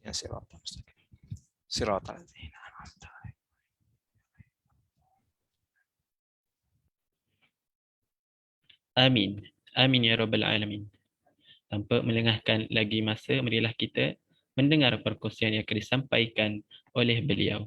Ya siratal mustaqim. Siratal ladzina an'amta alaihim. Amin. Amin ya Rabbal Alamin. Tanpa melengahkan lagi masa, marilah kita mendengar perkongsian yang akan disampaikan oleh beliau.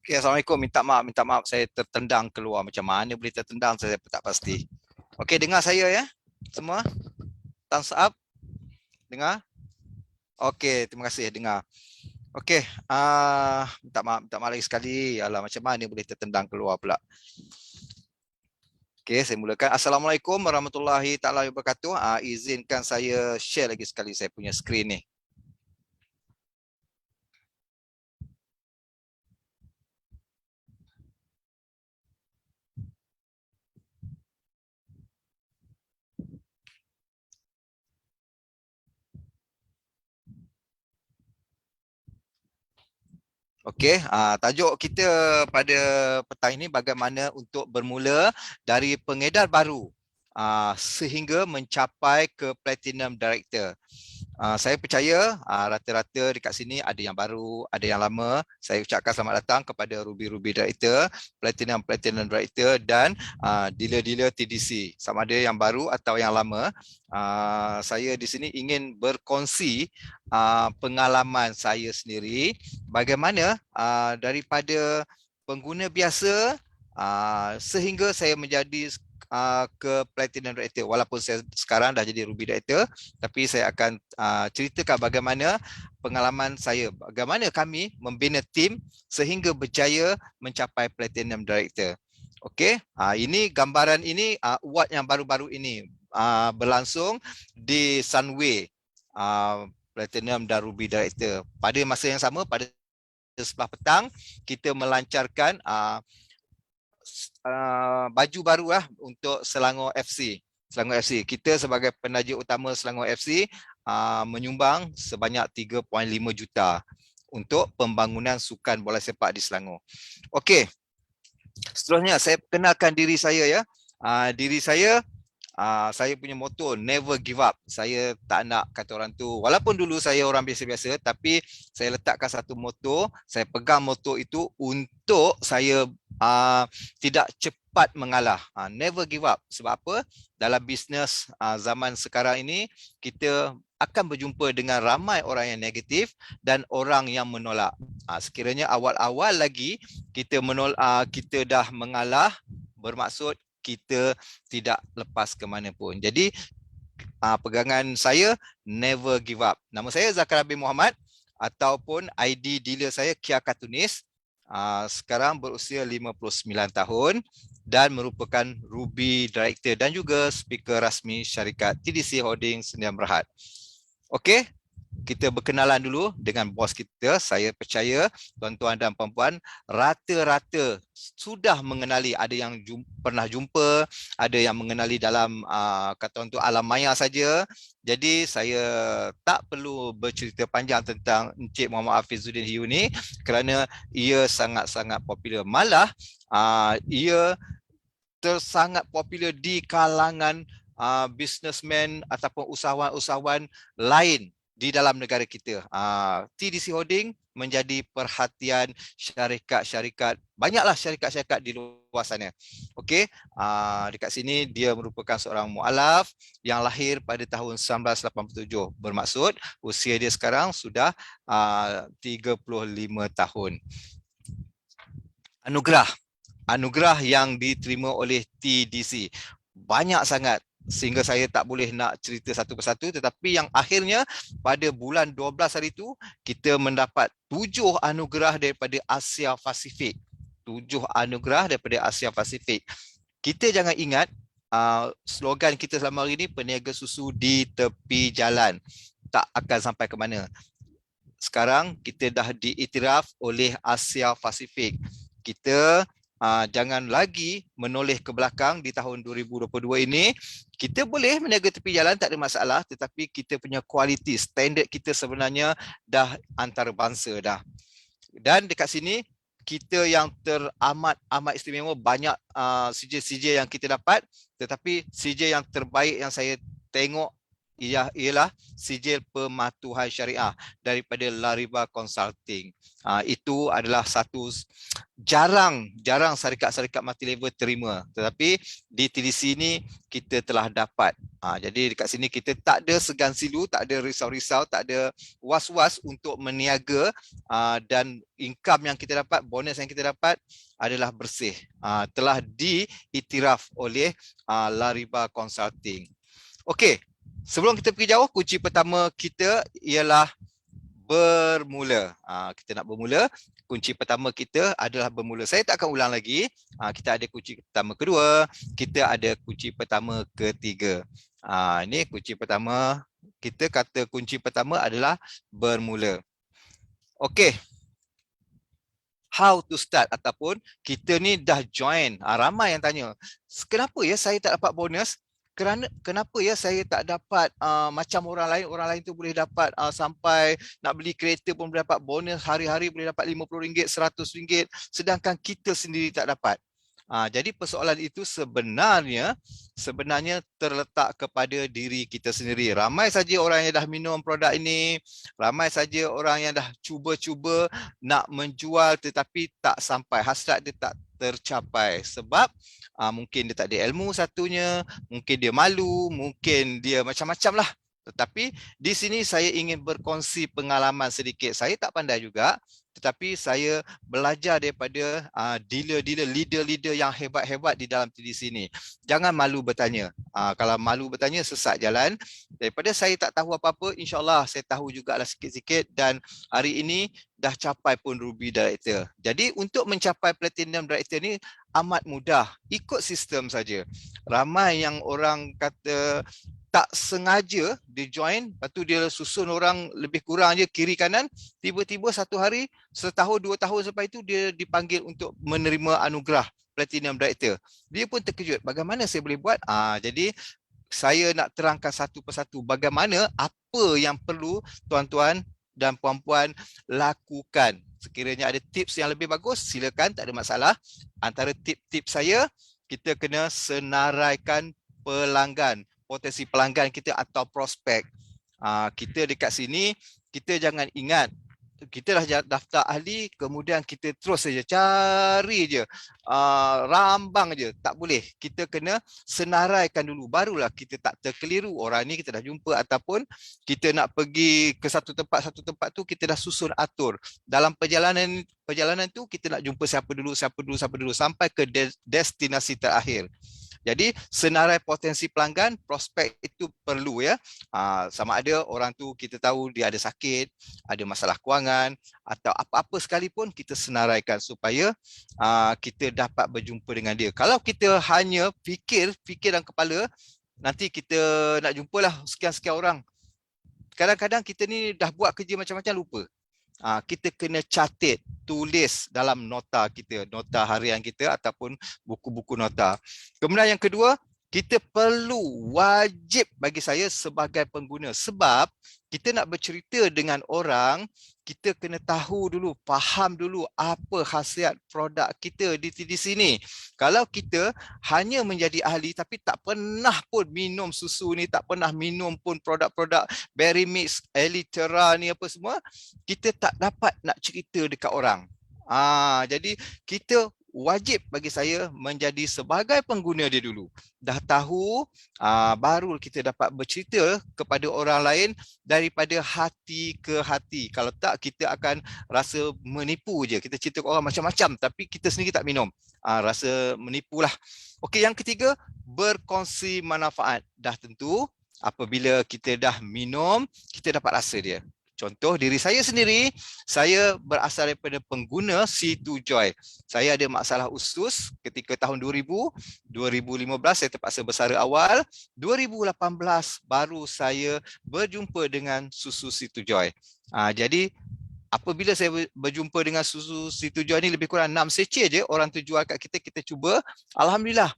Okay, Assalamualaikum. Minta maaf saya tertendang keluar. Macam mana boleh tertendang saya tak pasti. Okey, dengar saya ya. Semua? Thumbs up. Dengar? Okey, terima kasih dengar. Okey, minta maaf lagi sekali. Alah, macam mana boleh tertendang keluar pula. Okey, saya mulakan. Assalamualaikum warahmatullahi taala wabarakatuh. Izinkan saya share lagi sekali saya punya skrin ni. Okey, tajuk kita pada petang ini bagaimana untuk bermula dari pengedar baru sehingga mencapai ke Platinum Director. Saya percaya rata-rata dekat sini ada yang baru, ada yang lama. Saya ucapkan selamat datang kepada Ruby Director, Platinum Director dan dealer-dealer TDC. Sama ada yang baru atau yang lama. Saya di sini ingin berkongsi pengalaman saya sendiri bagaimana daripada pengguna biasa sehingga saya menjadi ke Platinum Director. Walaupun saya sekarang dah jadi Ruby Director, tapi saya akan ceritakan bagaimana pengalaman saya, bagaimana kami membina tim sehingga berjaya mencapai Platinum Director. Okey, ini gambaran ini award yang baru-baru ini berlangsung di Sunway Platinum dan Ruby Director. Pada masa yang sama, pada sebelah petang, kita melancarkan baju baru lah untuk Selangor FC. Selangor FC. Kita sebagai penaja utama Selangor FC menyumbang sebanyak 3.5 juta untuk pembangunan sukan bola sepak di Selangor. Okey. Seterusnya saya kenalkan diri saya ya. Diri saya punya moto never give up. Saya tak nak kata orang tu, walaupun dulu saya orang biasa-biasa, tapi saya letakkan satu moto, saya pegang moto itu untuk saya tidak cepat mengalah. Never give up. Sebab apa? Dalam bisnes zaman sekarang ini, kita akan berjumpa dengan ramai orang yang negatif dan orang yang menolak. Sekiranya awal-awal lagi kita kita dah mengalah, bermaksud kita tidak lepas ke mana pun. Jadi pegangan saya never give up. Nama saya Zakaria bin Muhammad ataupun ID dealer saya Kia Cartoonist. Sekarang berusia 59 tahun dan merupakan Ruby Director dan juga speaker rasmi syarikat TDC Holding Sdn Bhd. Okey, kita berkenalan dulu dengan bos kita. Saya percaya tuan-tuan dan puan-puan rata-rata sudah mengenali, ada yang pernah jumpa, ada yang mengenali dalam kata orang tu alam maya saja. Jadi saya tak perlu bercerita panjang tentang Encik Muhammad Hafizuddin Hiu ni kerana ia sangat-sangat popular. Malah ia sangat popular di kalangan businessman ataupun usahawan-usahawan lain di dalam negara kita. TDC Holding menjadi perhatian syarikat-syarikat, banyaklah syarikat-syarikat di luar luasannya. Okey, dekat sini dia merupakan seorang mualaf yang lahir pada tahun 1987. Bermaksud usia dia sekarang sudah 35 tahun. Anugerah yang diterima oleh TDC banyak sangat sehingga saya tak boleh nak cerita satu persatu, tetapi yang akhirnya pada bulan 12 hari itu kita mendapat 7 anugerah daripada Asia Pasifik. 7 anugerah daripada Asia Pasifik. Kita jangan ingat slogan kita selama hari ini, peniaga susu di tepi jalan, tak akan sampai ke mana. Sekarang kita dah diiktiraf oleh Asia Pasifik. Kita jangan lagi menoleh ke belakang di tahun 2022 ini. Kita boleh meniaga tepi jalan, tak ada masalah, tetapi kita punya kualiti, standard kita sebenarnya dah antarabangsa dah. Dan dekat sini kita yang teramat istimewa, banyak CJ yang kita dapat, tetapi CJ yang terbaik yang saya tengok ialah sijil pematuhan syariah daripada Lariba Consulting. Itu adalah satu jarang syarikat-syarikat multi-level terima, tetapi di TDC ini kita telah dapat. Jadi dekat sini kita tak ada segan silu, tak ada risau-risau, tak ada was-was untuk meniaga, dan income yang kita dapat, bonus yang kita dapat adalah bersih. Telah diiktiraf oleh Lariba Consulting. Okey. Sebelum kita pergi jauh, kunci pertama kita ialah bermula. Kita nak bermula, kunci pertama kita adalah bermula. Saya tak akan ulang lagi. Kita ada kunci pertama kedua, kita ada kunci pertama ketiga. Ini kunci pertama, kita kata kunci pertama adalah bermula. Okey. How to start, ataupun kita ni dah join. Ramai yang tanya, kenapa ya saya tak dapat bonus? Kenapa ya saya tak dapat macam orang lain tu boleh dapat sampai nak beli kereta pun boleh dapat bonus, hari-hari boleh dapat RM50, RM100, sedangkan kita sendiri tak dapat. Jadi persoalan itu sebenarnya terletak kepada diri kita sendiri. Ramai saja orang yang dah minum produk ini, ramai saja orang yang dah cuba-cuba nak menjual tetapi tak sampai, hasrat dia tak tercapai sebab mungkin dia tak ada ilmu satunya, mungkin dia malu, mungkin dia macam-macam lah. Tetapi di sini saya ingin berkongsi pengalaman sedikit. Saya tak pandai juga, tetapi saya belajar daripada dealer-dealer, leader-leader yang hebat-hebat di dalam TDC ini. Jangan malu bertanya. Kalau malu bertanya, sesat jalan. Daripada saya tak tahu apa-apa, insyaAllah saya tahu jugalah sikit-sikit, dan hari ini dah capai pun Ruby Director. Jadi untuk mencapai Platinum Director ni amat mudah. Ikut sistem saja. Ramai yang orang kata tak sengaja dia join, lepas tu dia susun orang lebih kurang je kiri kanan, tiba-tiba satu hari, setahun, 2 tahun sampai itu dia dipanggil untuk menerima anugerah Platinum Director. Dia pun terkejut, bagaimana saya boleh buat? Jadi saya nak terangkan satu persatu bagaimana, apa yang perlu tuan-tuan dan puan-puan lakukan. Sekiranya ada tips yang lebih bagus, silakan, tak ada masalah. Antara tip-tips saya, kita kena senaraikan pelanggan, potensi pelanggan kita atau prospek. Kita dekat sini, kita jangan ingat kita dah daftar ahli, kemudian kita terus saja cari je, rambang je. Tak boleh. Kita kena senaraikan dulu, barulah kita tak terkeliru. Orang ni kita dah jumpa, ataupun kita nak pergi ke satu tempat tu, kita dah susun atur. Dalam perjalanan tu kita nak jumpa siapa dulu sampai ke destinasi terakhir. Jadi senarai potensi pelanggan, prospek itu perlu ya. Sama ada orang tu kita tahu dia ada sakit, ada masalah kewangan, atau apa-apa sekalipun, kita senaraikan supaya kita dapat berjumpa dengan dia. Kalau kita hanya fikir dalam kepala, nanti kita nak jumpalah sekian-sekian orang. Kadang-kadang kita ni dah buat kerja macam-macam, lupa. Kita kena catat, tulis dalam nota kita, nota harian kita ataupun buku-buku nota. Kemudian yang kedua, kita perlu, wajib bagi saya sebagai pengguna, sebab kita nak bercerita dengan orang, kita kena tahu dulu, faham dulu apa khasiat produk kita di TDC ni. Kalau kita hanya menjadi ahli tapi tak pernah pun minum susu ni, tak pernah minum pun produk-produk Berry Mix, Elitera ni apa semua, kita tak dapat nak cerita dekat orang. Jadi kita wajib bagi saya menjadi sebagai pengguna dia dulu. Dah tahu, baru kita dapat bercerita kepada orang lain daripada hati ke hati. Kalau tak, kita akan rasa menipu je. Kita cerita ke orang macam-macam tapi kita sendiri tak minum. Rasa menipulah. Okey, yang ketiga, berkongsi manfaat. Dah tentu apabila kita dah minum, kita dapat rasa dia. Contoh diri saya sendiri, saya berasal daripada pengguna C2 Joy. Saya ada masalah usus ketika tahun 2000, 2015 saya terpaksa bersara awal, 2018 baru saya berjumpa dengan susu C2 Joy. Jadi apabila saya berjumpa dengan susu C2 Joy ni lebih kurang 6 seceh je orang tu jual kat kita, kita cuba, alhamdulillah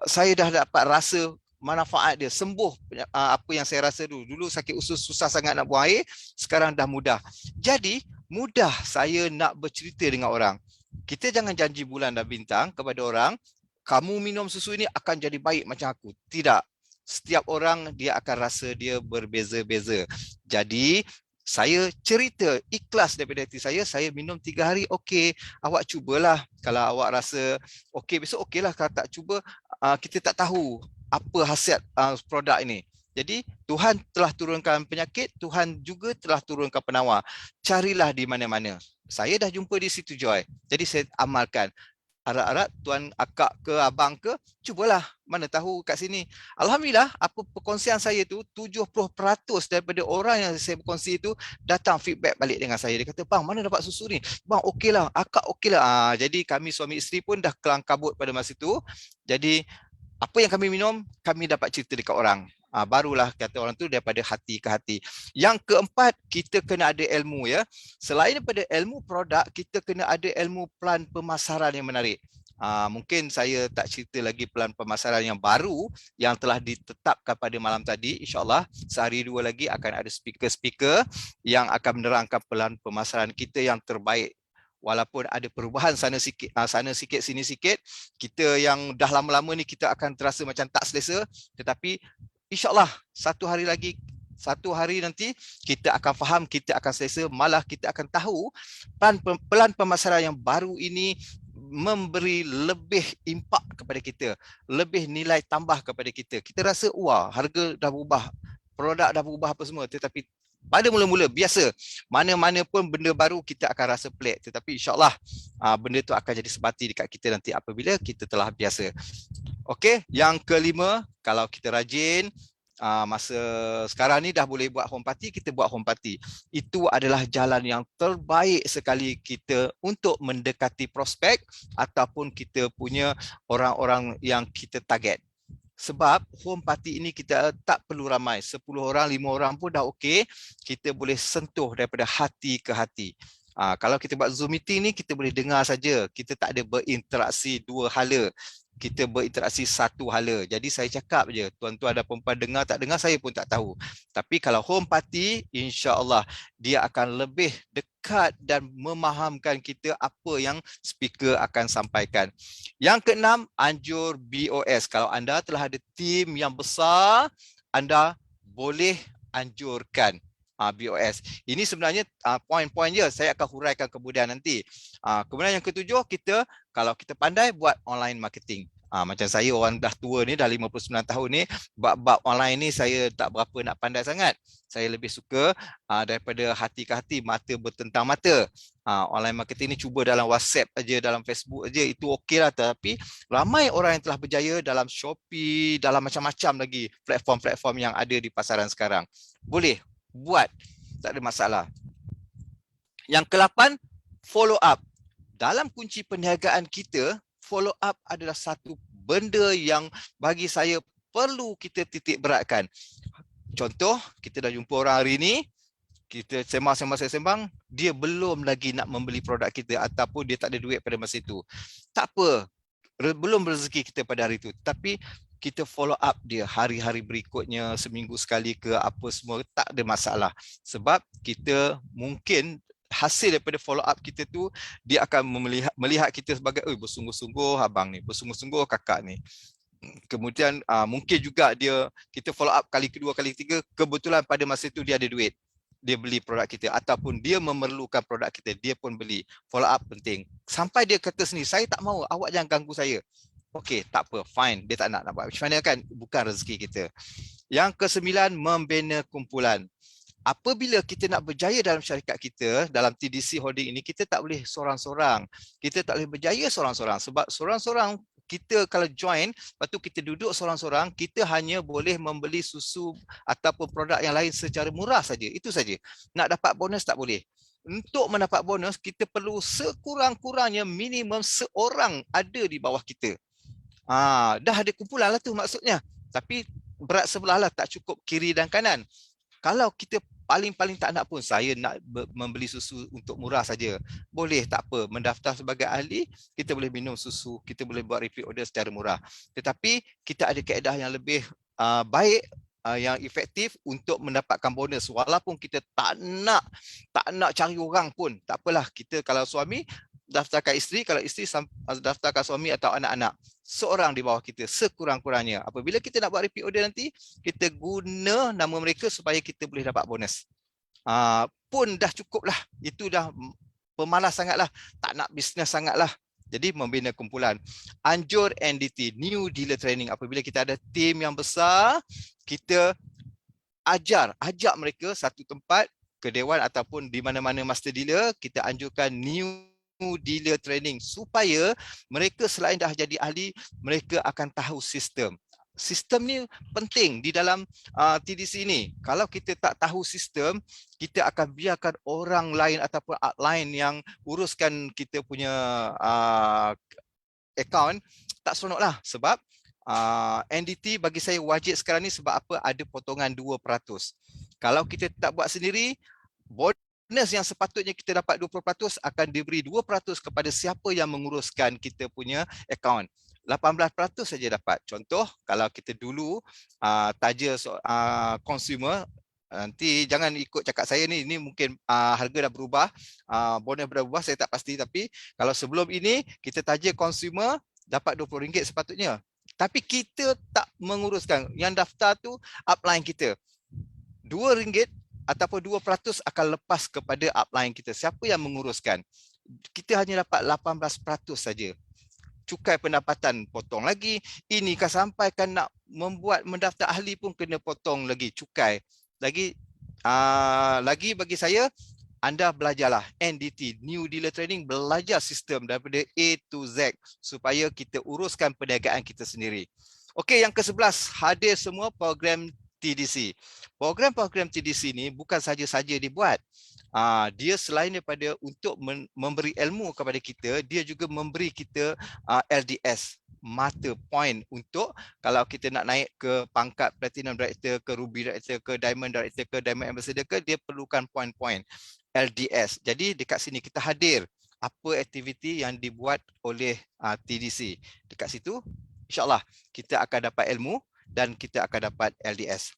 saya dah dapat rasa manfaat dia, sembuh apa yang saya rasa dulu. Dulu sakit usus susah sangat nak buang air, sekarang dah mudah. Jadi mudah saya nak bercerita dengan orang. Kita jangan janji bulan dan bintang kepada orang, kamu minum susu ini akan jadi baik macam aku. Tidak. Setiap orang dia akan rasa dia berbeza-beza. Jadi saya cerita ikhlas daripada hati saya minum 3 hari, okey, awak cubalah. Kalau awak rasa okey, besok okeylah. Kalau tak cuba, kita tak tahu apa khasiat produk ini. Jadi Tuhan telah turunkan penyakit, Tuhan juga telah turunkan penawar. Carilah di mana-mana. Saya dah jumpa di situ Joy. Jadi saya amalkan. Harap-harap tuan akak ke abang ke, cubalah, mana tahu kat sini. Alhamdulillah, apa perkongsian saya tu 70% daripada orang yang saya berkongsi itu datang feedback balik dengan saya. Dia kata, bang, mana dapat susu ni? Bang, okeylah, akak okeylah. Jadi kami suami isteri pun dah kelang kabut pada masa itu. Jadi apa yang kami minum, kami dapat cerita dekat orang. Barulah kata orang tu daripada hati ke hati. Yang keempat, kita kena ada ilmu ya. Selain daripada ilmu produk, kita kena ada ilmu plan pemasaran yang menarik. Mungkin saya tak cerita lagi plan pemasaran yang baru yang telah ditetapkan pada malam tadi. InsyaAllah sehari dua lagi akan ada speaker-speaker yang akan menerangkan plan pemasaran kita yang terbaik. Walaupun ada perubahan sana sikit sini sikit, kita yang dah lama-lama ni kita akan terasa macam tak selesa, tetapi insya-Allah satu hari nanti kita akan faham, kita akan selesa, malah kita akan tahu plan pemasaran yang baru ini memberi lebih impak kepada kita, lebih nilai tambah kepada kita. Kita rasa wah, harga dah berubah, produk dah berubah apa semua, tetapi pada mula-mula biasa, mana-mana pun benda baru kita akan rasa pelik, tetapi insya-Allah benda tu akan jadi sebati dekat kita nanti apabila kita telah biasa. Okey, yang kelima, kalau kita rajin, masa sekarang ni dah boleh buat home party, kita buat home party. Itu adalah jalan yang terbaik sekali kita untuk mendekati prospek ataupun kita punya orang-orang yang kita target. Sebab home party ini kita tak perlu ramai, 10 orang, 5 orang pun dah okey. Kita boleh sentuh daripada hati ke hati. Kalau kita buat Zoom meeting ni, kita boleh dengar saja. Kita tak ada berinteraksi dua hala. Kita berinteraksi satu hala. Jadi saya cakap je, tuan-tuan dan perempuan dengar tak dengar, saya pun tak tahu. Tapi kalau home party, insya-Allah dia akan lebih dekat dan memahamkan kita apa yang speaker akan sampaikan. Yang keenam, anjur BOS. Kalau anda telah ada tim yang besar, anda boleh anjurkan BOS. Ini sebenarnya poin-poin je, saya akan huraikan kemudian nanti. Kemudian yang ketujuh, kalau kita pandai buat online marketing. Macam saya orang dah tua ni, dah 59 tahun ni, bab online ni saya tak berapa nak pandai sangat. Saya lebih suka daripada hati ke hati, mata bertentang mata. Online marketing ni cuba dalam WhatsApp aja, dalam Facebook aja, itu okey lah. Tapi ramai orang yang telah berjaya dalam Shopee, dalam macam-macam lagi platform-platform yang ada di pasaran sekarang. Boleh buat, tak ada masalah. Yang ke-8, follow up. Dalam kunci perniagaan kita, follow up adalah satu benda yang bagi saya perlu kita titik beratkan. Contoh, kita dah jumpa orang hari ni, kita sembang, dia belum lagi nak membeli produk kita ataupun dia tak ada duit pada masa itu. Tak apa, belum rezeki kita pada hari itu, tapi kita follow up dia hari-hari berikutnya, seminggu sekali ke apa semua, tak ada masalah. Sebab kita mungkin hasil daripada follow up kita tu, dia akan melihat kita sebagai bersungguh-sungguh abang ni, bersungguh-sungguh kakak ni. Kemudian mungkin juga kita follow up kali kedua, kali ketiga, kebetulan pada masa itu dia ada duit. dia beli produk kita, ataupun dia memerlukan produk kita, dia pun beli. Follow up penting. Sampai dia kata sendiri, saya tak mau, awak jangan ganggu saya. Okey, tak apa, fine. Dia tak nak buat. Macam mana kan? Bukan rezeki kita. Yang ke-9, membina kumpulan. Apabila kita nak berjaya dalam syarikat kita, dalam TDC Holding ini, kita tak boleh seorang-seorang. Kita tak boleh berjaya seorang-seorang. Sebab seorang-seorang, kita kalau join, lepas tu kita duduk seorang-seorang, kita hanya boleh membeli susu ataupun produk yang lain secara murah saja. Itu saja. Nak dapat bonus tak boleh. Untuk mendapat bonus, kita perlu sekurang-kurangnya minimum seorang ada di bawah kita. Dah ada kumpulan lah tu maksudnya. Tapi berat sebelah lah, tak cukup kiri dan kanan. Kalau kita paling-paling tak nak pun, saya nak membeli susu untuk murah saja. Boleh, tak apa. Mendaftar sebagai ahli, kita boleh minum susu, kita boleh buat repeat order secara murah. Tetapi kita ada kaedah yang lebih baik, yang efektif untuk mendapatkan bonus. Walaupun kita tak nak cari orang pun, tak apalah. Kita kalau suami, daftarkan isteri, kalau isteri daftarkan suami atau anak-anak. Seorang di bawah kita sekurang-kurangnya. Apabila kita nak buat repeat order nanti, kita guna nama mereka supaya kita boleh dapat bonus. Pun dah cukup lah. Itu dah pemalas sangat lah. Tak nak bisnes sangat lah. Jadi membina kumpulan. Anjur NDT, New Dealer Training. Apabila kita ada tim yang besar, kita ajak mereka satu tempat ke Dewan ataupun di mana-mana master dealer, kita anjurkan New Dealer Training supaya mereka selain dah jadi ahli, mereka akan tahu sistem. Sistem ni penting di dalam TDC ni. Kalau kita tak tahu sistem, kita akan biarkan orang lain ataupun lain yang uruskan kita punya account, tak seronok lah. Sebab NDT bagi saya wajib sekarang ni sebab apa? Ada potongan 2%. Kalau kita tak buat sendiri, bonus yang sepatutnya kita dapat 20% akan diberi 2% kepada siapa yang menguruskan kita punya account. 18% saja dapat. Contoh, kalau kita dulu taja consumer, nanti jangan ikut cakap saya ni mungkin harga dah berubah, bonus dah berubah, saya tak pasti. Tapi kalau sebelum ini kita taja consumer dapat RM20 sepatutnya. Tapi kita tak menguruskan. Yang daftar tu upline kita. RM2 ataupun 2% akan lepas kepada upline kita. Siapa yang menguruskan? Kita hanya dapat 18% saja. Cukai pendapatan potong lagi. Ini kan sampai kan nak mendaftar ahli pun kena potong lagi cukai. Lagi bagi saya, anda belajarlah NDT, New Dealer Training, belajar sistem daripada A to Z supaya kita uruskan perniagaan kita sendiri. Okey, yang ke-11, hadir semua program TDC. Program-program TDC ni bukan saja-saja dibuat. Dia selain daripada untuk memberi ilmu kepada kita, dia juga memberi kita LDS, mata point untuk kalau kita nak naik ke pangkat Platinum Director, ke Ruby Director, ke Diamond Director, ke Diamond Ambassador, dia perlukan point-point LDS. Jadi dekat sini kita hadir apa aktiviti yang dibuat oleh TDC. Dekat situ insya-Allah kita akan dapat ilmu dan kita akan dapat LDS.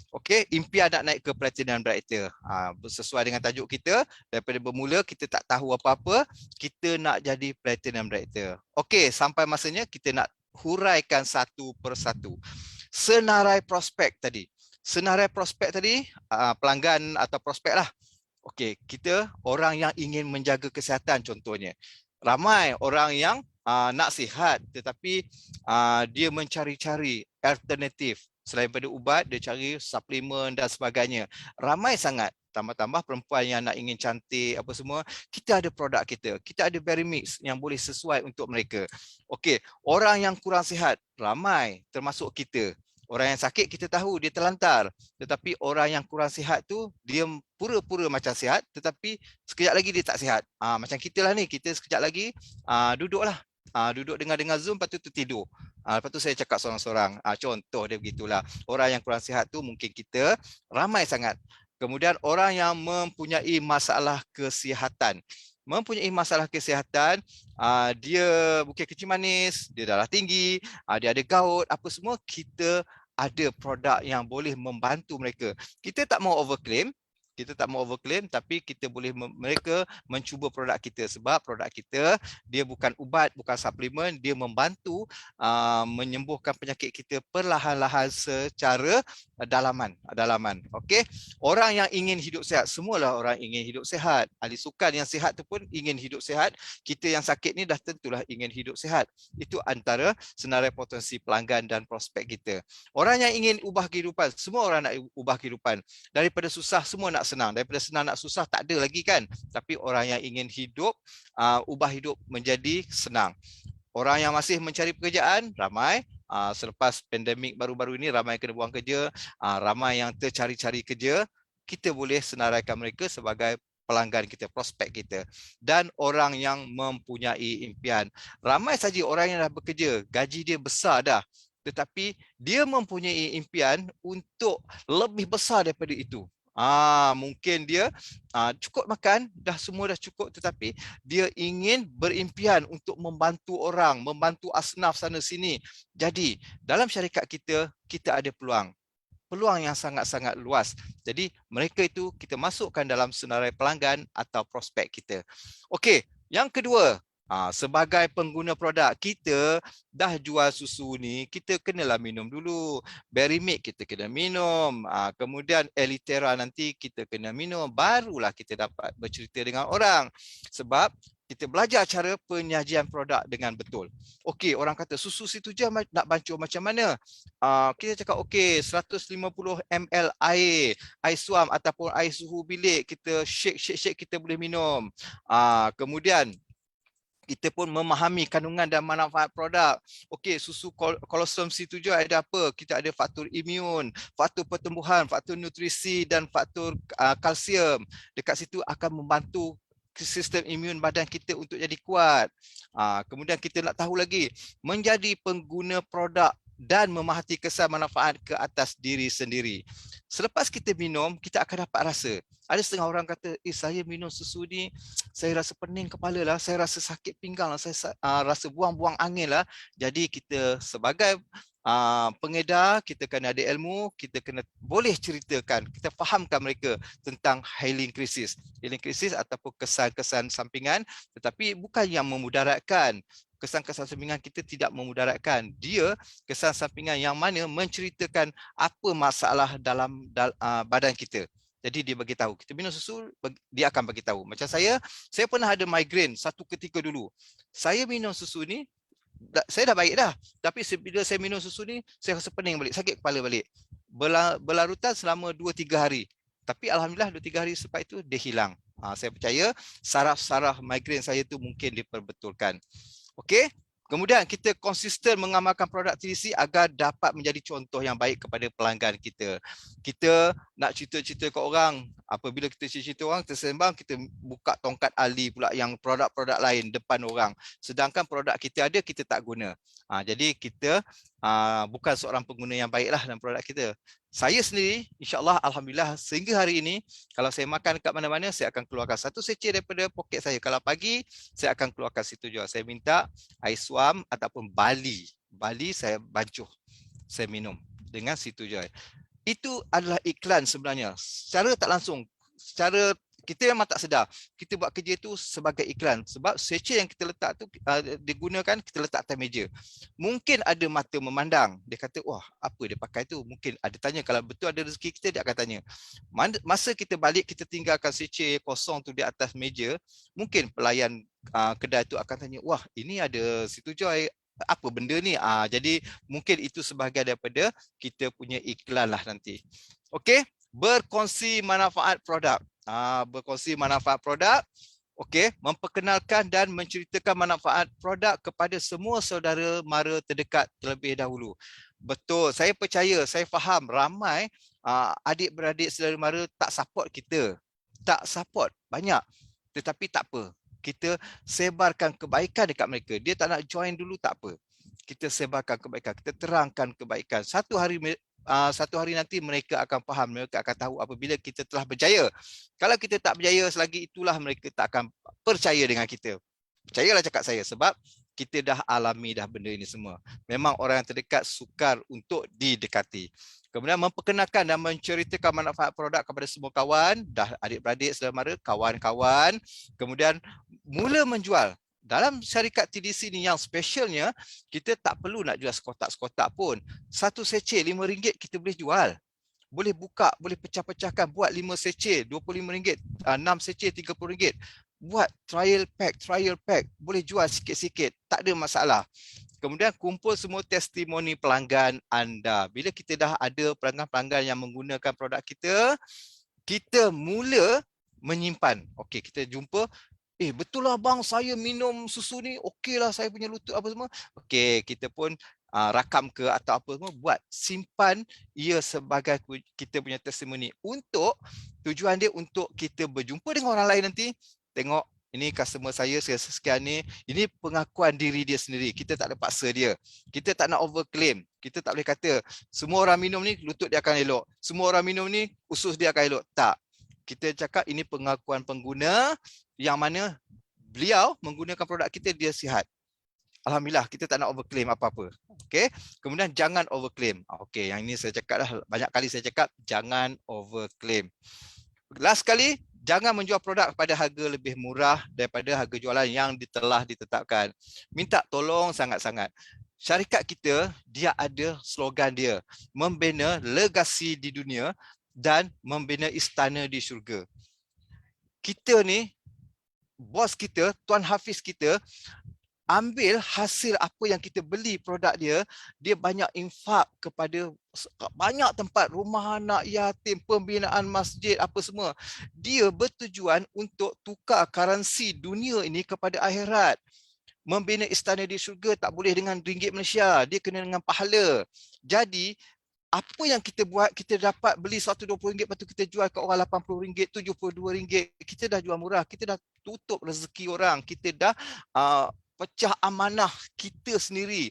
Okey, impian nak naik ke Platinum Director. Sesuai dengan tajuk kita, daripada bermula kita tak tahu apa-apa, kita nak jadi Platinum Director. Okey, sampai masanya kita nak huraikan satu persatu. Senarai prospek tadi. Senarai prospek tadi, pelanggan atau prospek lah. Okey, kita orang yang ingin menjaga kesihatan contohnya. Ramai orang yang nak sihat tetapi dia mencari-cari alternatif. Selain daripada ubat, dia cari suplemen dan sebagainya. Ramai sangat. Tambah-tambah perempuan yang nak ingin cantik apa semua, kita ada produk kita. Kita ada berry mix yang boleh sesuai untuk mereka. Okey, orang yang kurang sihat, ramai termasuk kita. Orang yang sakit kita tahu dia terlantar. Tetapi orang yang kurang sihat tu, dia pura-pura macam sihat tetapi sekejap lagi dia tak sihat. Macam kita lah ni, kita sekejap lagi duduklah. Duduk dengar Zoom, lepas tu tertidur. Lepas tu saya cakap seorang-seorang. Contoh dia begitulah. Orang yang kurang sihat tu mungkin kita ramai sangat. Kemudian orang yang mempunyai masalah kesihatan. Mempunyai masalah kesihatan, dia mungkin kecil manis, dia darah tinggi, dia ada gout, apa semua, kita ada produk yang boleh membantu mereka. Kita tak mau overclaim, Kita tak mau overclaim, tapi kita boleh mereka mencuba produk kita sebab produk kita dia bukan ubat, bukan suplemen, dia membantu menyembuhkan penyakit kita perlahan-lahan secara dalaman. Okey. Orang yang ingin hidup sihat, semualah orang ingin hidup sihat. Ahli sukan yang sihat tu pun ingin hidup sihat. Kita yang sakit ni dah tentulah ingin hidup sihat. Itu antara senarai potensi pelanggan dan prospek kita. Orang yang ingin ubah kehidupan, semua orang nak ubah kehidupan. Daripada susah semua nak senang, daripada senang nak susah tak ada lagi kan. Tapi orang yang ingin hidup, ubah hidup menjadi senang. Orang yang masih mencari pekerjaan ramai. Selepas pandemik baru-baru ini ramai kena buang kerja, ramai yang tercari-cari kerja. Kita boleh senaraikan mereka sebagai pelanggan kita, prospek kita. Dan orang yang mempunyai impian. Ramai saja orang yang dah bekerja, gaji dia besar dah, tetapi dia mempunyai impian untuk lebih besar daripada itu. Mungkin dia cukup makan, semua dah cukup, tetapi dia ingin berimpian untuk membantu orang, membantu asnaf sana sini. Jadi dalam syarikat kita, kita ada peluang yang sangat-sangat luas. Jadi mereka itu kita masukkan dalam senarai pelanggan atau prospek kita. Okey, yang kedua, sebagai pengguna produk, kita dah jual susu ni, kita kenalah minum dulu. Berry Milk kita kena minum, kemudian Elitera nanti kita kena minum, barulah kita dapat bercerita dengan orang. Sebab kita belajar cara penyajian produk dengan betul. Okey, orang kata susu situ je nak bancur macam mana? Kita cakap okey, 150 ml air suam ataupun air suhu bilik, kita shake kita boleh minum. Kemudian kita pun memahami kandungan dan manfaat produk. Okey, susu kolostrum C7 ada apa? Kita ada faktor imun, faktor pertumbuhan, faktor nutrisi dan faktor kalsium. Dekat situ akan membantu sistem imun badan kita untuk jadi kuat. Kemudian kita nak tahu lagi, menjadi pengguna produk dan memerhati kesan manfaat ke atas diri sendiri. Selepas kita minum, kita akan dapat rasa. Ada setengah orang kata, saya minum susu ni, saya rasa pening kepala lah, saya rasa sakit pinggang lah, saya rasa buang-buang angin lah. Jadi kita sebagai pengedar, kita kena ada ilmu, kita kena boleh ceritakan, kita fahamkan mereka tentang healing crisis. Healing crisis ataupun kesan-kesan sampingan, tetapi bukan yang memudaratkan. Kesan-kesan sampingan kita tidak memudaratkan. Dia kesan sampingan yang mana menceritakan apa masalah dalam badan kita. Jadi dia bagi tahu. Kita minum susu, dia akan bagi tahu. Macam saya pernah ada migraine satu ketika dulu. Saya minum susu ni, saya dah baik dah. Tapi bila saya minum susu ni, saya rasa pening balik, sakit kepala balik. Berlarutan selama 2-3 hari. Tapi alhamdulillah 2-3 hari selepas itu dia hilang. Saya percaya saraf-saraf migraine saya tu mungkin diperbetulkan. Okey. Kemudian kita konsisten mengamalkan produk TDC agar dapat menjadi contoh yang baik kepada pelanggan kita. Kita nak cerita-cerita ke orang, apabila kita cerita orang, tersembang, kita buka tongkat ali pula yang produk-produk lain depan orang. Sedangkan produk kita ada, kita tak guna. Jadi kita bukan seorang pengguna yang baiklah dalam produk kita. Saya sendiri, insyaAllah, alhamdulillah, sehingga hari ini, kalau saya makan kat mana-mana, saya akan keluarkan satu secik daripada poket saya. Kalau pagi, saya akan keluarkan situ juga. Saya minta air suam ataupun bali. Bali saya bancuh, saya minum dengan situ je. Itu adalah iklan sebenarnya. Secara tak langsung, secara kita memang tak sedar, kita buat kerja itu sebagai iklan. Sebab secik yang kita letak tu digunakan, kita letak atas meja. Mungkin ada mata memandang, dia kata, wah apa dia pakai tu. Mungkin ada tanya, kalau betul ada rezeki kita, dia akan tanya. Masa kita balik, kita tinggalkan secik kosong tu di atas meja, mungkin pelayan kedai tu akan tanya, wah ini ada situ Joy, apa benda ni? Jadi mungkin itu sebahagian daripada kita punya iklan lah nanti. Okey, berkongsi manfaat produk. Berkongsi manfaat produk. Okey, memperkenalkan dan menceritakan manfaat produk kepada semua saudara mara terdekat terlebih dahulu. Betul, saya percaya, saya faham ramai adik-beradik saudara mara tak support kita. Tak support banyak. Tetapi tak apa. Kita sebarkan kebaikan dekat mereka. Dia tak nak join dulu, tak apa. Kita sebarkan kebaikan, kita terangkan kebaikan. Satu hari nanti mereka akan faham, mereka akan tahu apabila kita telah berjaya. Kalau kita tak berjaya selagi, itulah mereka tak akan percaya dengan kita. Percayalah cakap saya, sebab kita dah alami dah benda ini semua. Memang orang yang terdekat sukar untuk didekati. Kemudian memperkenalkan dan menceritakan manfaat produk kepada semua kawan, dah adik-beradik, saudara mara, kawan-kawan. Kemudian mula menjual. Dalam syarikat TDC ni yang specialnya, kita tak perlu nak jual sekotak-sekotak pun. Satu seceh RM5 kita boleh jual. Boleh buka, boleh pecah-pecahkan, buat 5 seceh RM25, 6 seceh RM30. Buat trial pack, boleh jual sikit-sikit, tak ada masalah. Kemudian kumpul semua testimoni pelanggan anda. Bila kita dah ada pelanggan-pelanggan yang menggunakan produk kita, kita mula menyimpan. Okey, kita jumpa, betul lah bang, saya minum susu ni, okey lah saya punya lutut apa semua. Okey, kita pun rakam ke atau apa semua, buat simpan ia sebagai kita punya testimoni. Untuk tujuan dia untuk kita berjumpa dengan orang lain nanti, tengok ini customer saya sekian ni, ini pengakuan diri dia sendiri. Kita tak ada paksa dia. Kita tak nak overclaim. Kita tak boleh kata semua orang minum ni lutut dia akan elok. Semua orang minum ni usus dia akan elok. Tak. Kita cakap ini pengakuan pengguna yang mana beliau menggunakan produk kita, dia sihat. Alhamdulillah, kita tak nak overclaim apa-apa. Okey. Kemudian jangan overclaim. Okey, yang ini saya cakap dah banyak kali, saya cakap jangan overclaim. Last kali, jangan menjual produk pada harga lebih murah daripada harga jualan yang telah ditetapkan. Minta tolong sangat-sangat. Syarikat kita, dia ada slogan dia, membina legasi di dunia dan membina istana di syurga. Kita ni, bos kita, Tuan Hafiz kita, ambil hasil apa yang kita beli produk dia, dia banyak infak kepada banyak tempat, rumah anak yatim, pembinaan masjid, apa semua. Dia bertujuan untuk tukar currency dunia ini kepada akhirat. Membina istana di syurga tak boleh dengan ringgit Malaysia, dia kena dengan pahala. Jadi, apa yang kita buat, kita dapat beli RM120, lepas tu kita jual ke orang RM80, RM72, kita dah jual murah, kita dah tutup rezeki orang, kita dah pecah amanah kita sendiri.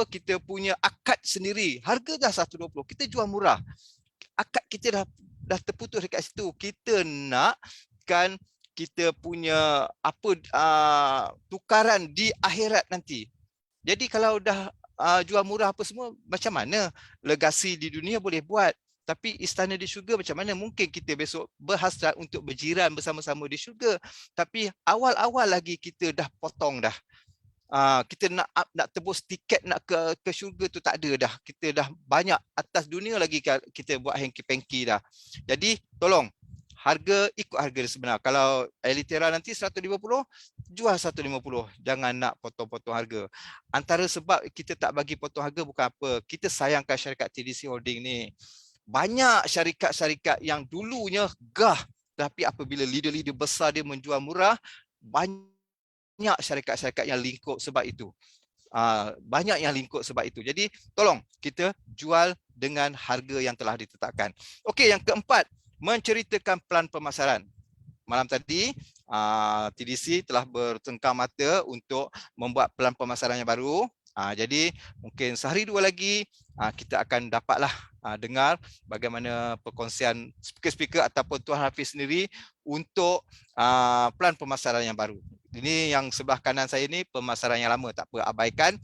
Kita punya akad sendiri. Harga dah RM120, kita jual murah. Akad kita dah terputus dekat situ. Kita nakkan kita punya tukaran di akhirat nanti. Jadi kalau dah jual murah apa semua, macam mana legasi di dunia boleh buat? Tapi istana di syurga macam mana? Mungkin kita besok berhasrat untuk berjiran bersama-sama di syurga. Tapi awal-awal lagi kita dah potong dah. Kita nak tebus tiket nak ke syurga tu tak ada dah. Kita dah banyak atas dunia lagi kita buat hengki-pengki dah. Jadi tolong, harga ikut harga sebenar. Kalau Elitera nanti 150, jual 150. Jangan nak potong-potong harga. Antara sebab kita tak bagi potong harga bukan apa. Kita sayangkan syarikat TDC Holding ni. Banyak syarikat-syarikat yang dulunya gah, tapi apabila leader-leader besar dia menjual murah, banyak syarikat-syarikat yang lingkup sebab itu. Banyak yang lingkup sebab itu. Jadi tolong kita jual dengan harga yang telah ditetapkan. Okey, yang keempat, menceritakan pelan pemasaran. Malam tadi TDC telah bertengkar mata untuk membuat pelan pemasaran yang baru. Jadi mungkin sehari dua lagi kita akan dapatlah dengar bagaimana perkongsian speaker-speaker ataupun Tuan Hafiz sendiri untuk pelan pemasaran yang baru. Ini yang sebelah kanan saya ni pemasaran yang lama, tak apa, abaikan.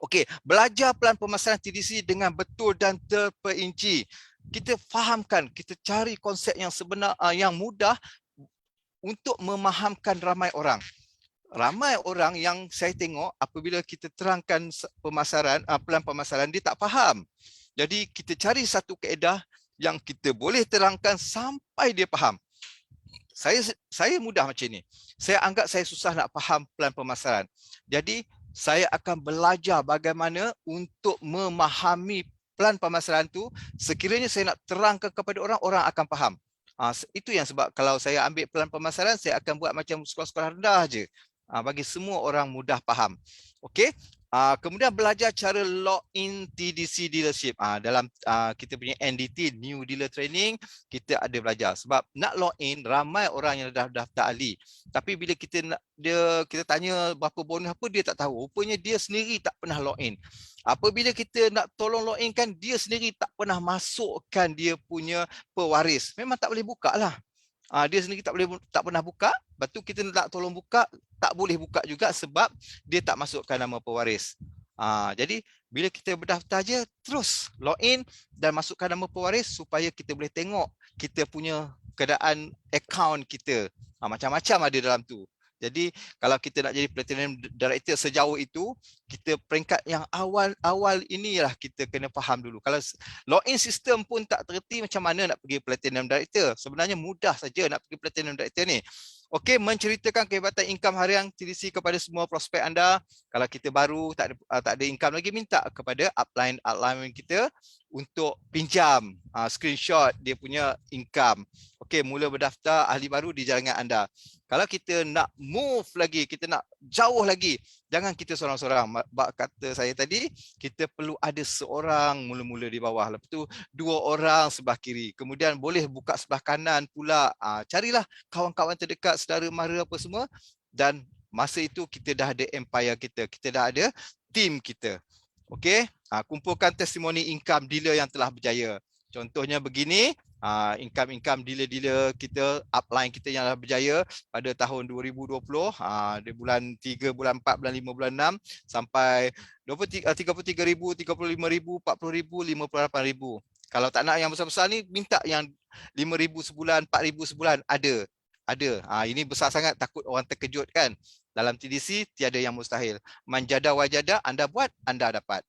Okey, belajar pelan pemasaran TDC dengan betul dan terperinci. Kita fahamkan, kita cari konsep yang sebenar, yang mudah untuk memahamkan ramai orang. Ramai orang yang saya tengok apabila kita terangkan pemasaran, pelan pemasaran, dia tak faham. Jadi kita cari satu kaedah yang kita boleh terangkan sampai dia faham. Saya mudah macam ni. Saya anggap saya susah nak faham pelan pemasaran. Jadi saya akan belajar bagaimana untuk memahami pelan pemasaran tu. Sekiranya saya nak terangkan kepada orang, orang akan faham. Itu yang sebab kalau saya ambil pelan pemasaran, saya akan buat macam sekolah-sekolah rendah je. Bagi semua orang mudah faham. Okey. Kemudian belajar cara login TDC dealership. Dalam kita punya NDT, New Dealer Training, kita ada belajar. Sebab nak login, ramai orang yang dah daftar ahli. Tapi bila kita tanya berapa bonus apa, dia tak tahu. Rupanya dia sendiri tak pernah login. Apabila kita nak tolong login kan, dia sendiri tak pernah masukkan dia punya pewaris. Memang tak boleh buka lah. Dia sendiri tak pernah buka. Lepas tu kita nak tolong buka, tak boleh buka juga sebab dia tak masukkan nama pewaris. Jadi Bila kita berdaftar je, terus login dan masukkan nama pewaris supaya kita boleh tengok kita punya keadaan akaun kita. Macam-macam ada dalam tu. Jadi kalau kita nak jadi Platinum Director sejauh itu, kita peringkat yang awal inilah kita kena faham dulu. Kalau login sistem pun tak terti, macam mana nak pergi Platinum Director? Sebenarnya mudah saja nak pergi Platinum Director ni. Okey, menceritakan kehebatan income harian TDC kepada semua prospek anda. Kalau kita baru tak ada income lagi, minta kepada upline kita untuk pinjam screenshot dia punya income. Okey, mula berdaftar ahli baru di jaringan anda. Kalau kita nak move lagi, kita nak jauh lagi, jangan kita seorang-seorang. Bak kata saya tadi, kita perlu ada seorang mula-mula di bawah. Lepas tu 2 orang sebelah kiri. Kemudian boleh buka sebelah kanan pula. Carilah kawan-kawan terdekat, saudara mara apa semua. Dan masa itu kita dah ada empire kita dah ada team kita. Okey, kumpulkan testimoni income dealer yang telah berjaya. Contohnya begini, income dealer-dealer kita, upline kita yang telah berjaya pada tahun 2020, di bulan 3, bulan 4, bulan 5, bulan 6 sampai 33,000, 35,000, 40,000, 58,000. Kalau tak nak yang besar-besar ni, minta yang 5,000 sebulan, 4,000 sebulan, ada. Ini besar sangat, takut orang terkejut kan. Dalam TDC tiada yang mustahil. Manjada wajada, anda buat, anda dapat.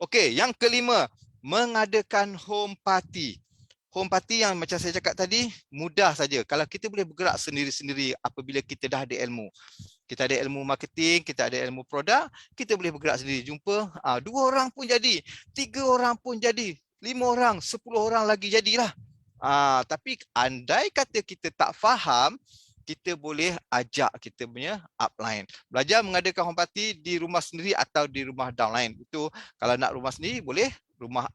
Okey, yang kelima, mengadakan home party. Home party yang macam saya cakap tadi, mudah saja. Kalau kita boleh bergerak sendiri-sendiri apabila kita dah ada ilmu. Kita ada ilmu marketing, kita ada ilmu produk, kita boleh bergerak sendiri. Jumpa 2 orang pun jadi, 3 orang pun jadi, 5 orang, 10 orang lagi jadilah. Tapi andai kata kita tak faham, kita boleh ajak kita punya upline. Belajar mengadakan home party di rumah sendiri atau di rumah downline. Itu kalau nak rumah sendiri boleh, rumah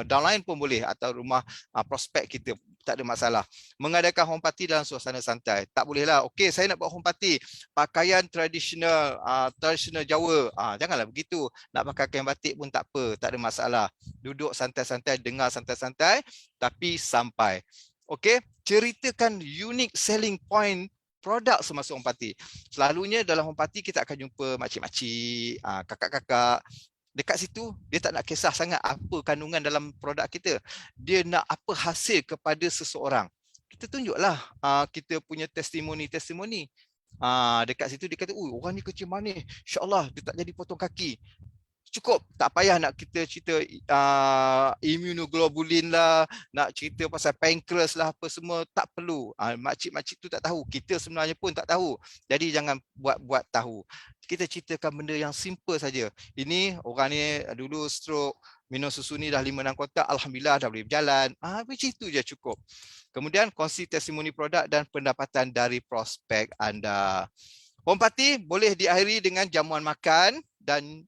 downline pun boleh, atau rumah prospek kita, tak ada masalah. Mengadakan home party dalam suasana santai. Tak bolehlah, okey saya nak buat home party, pakaian tradisional Jawa. Janganlah begitu. Nak pakai kain batik pun tak apa, tak ada masalah. Duduk santai-santai, dengar santai-santai, tapi sampai. Okey, ceritakan unique selling point produk semasa home party. Selalunya dalam home party kita akan jumpa makcik-makcik, kakak-kakak. Dekat situ dia tak nak kisah sangat apa kandungan dalam produk kita. Dia nak apa hasil kepada seseorang. Kita tunjuklah kita punya testimoni. Dekat situ dia kata, orang ni kecil manis, insya-Allah dia tak jadi potong kaki. Cukup, tak payah nak kita cerita immunoglobulin lah, nak cerita pasal pankreas lah apa semua, tak perlu. Makcik-makcik tu tak tahu, kita sebenarnya pun tak tahu. Jadi jangan buat-buat tahu. Kita ceritakan benda yang simple saja. Ini orang ni dulu stroke, minum susu ni dah 5-6 kotak, alhamdulillah dah boleh berjalan. Macam itu je cukup. Kemudian kongsi testimoni produk dan pendapatan dari prospek anda. Home party boleh diakhiri dengan jamuan makan dan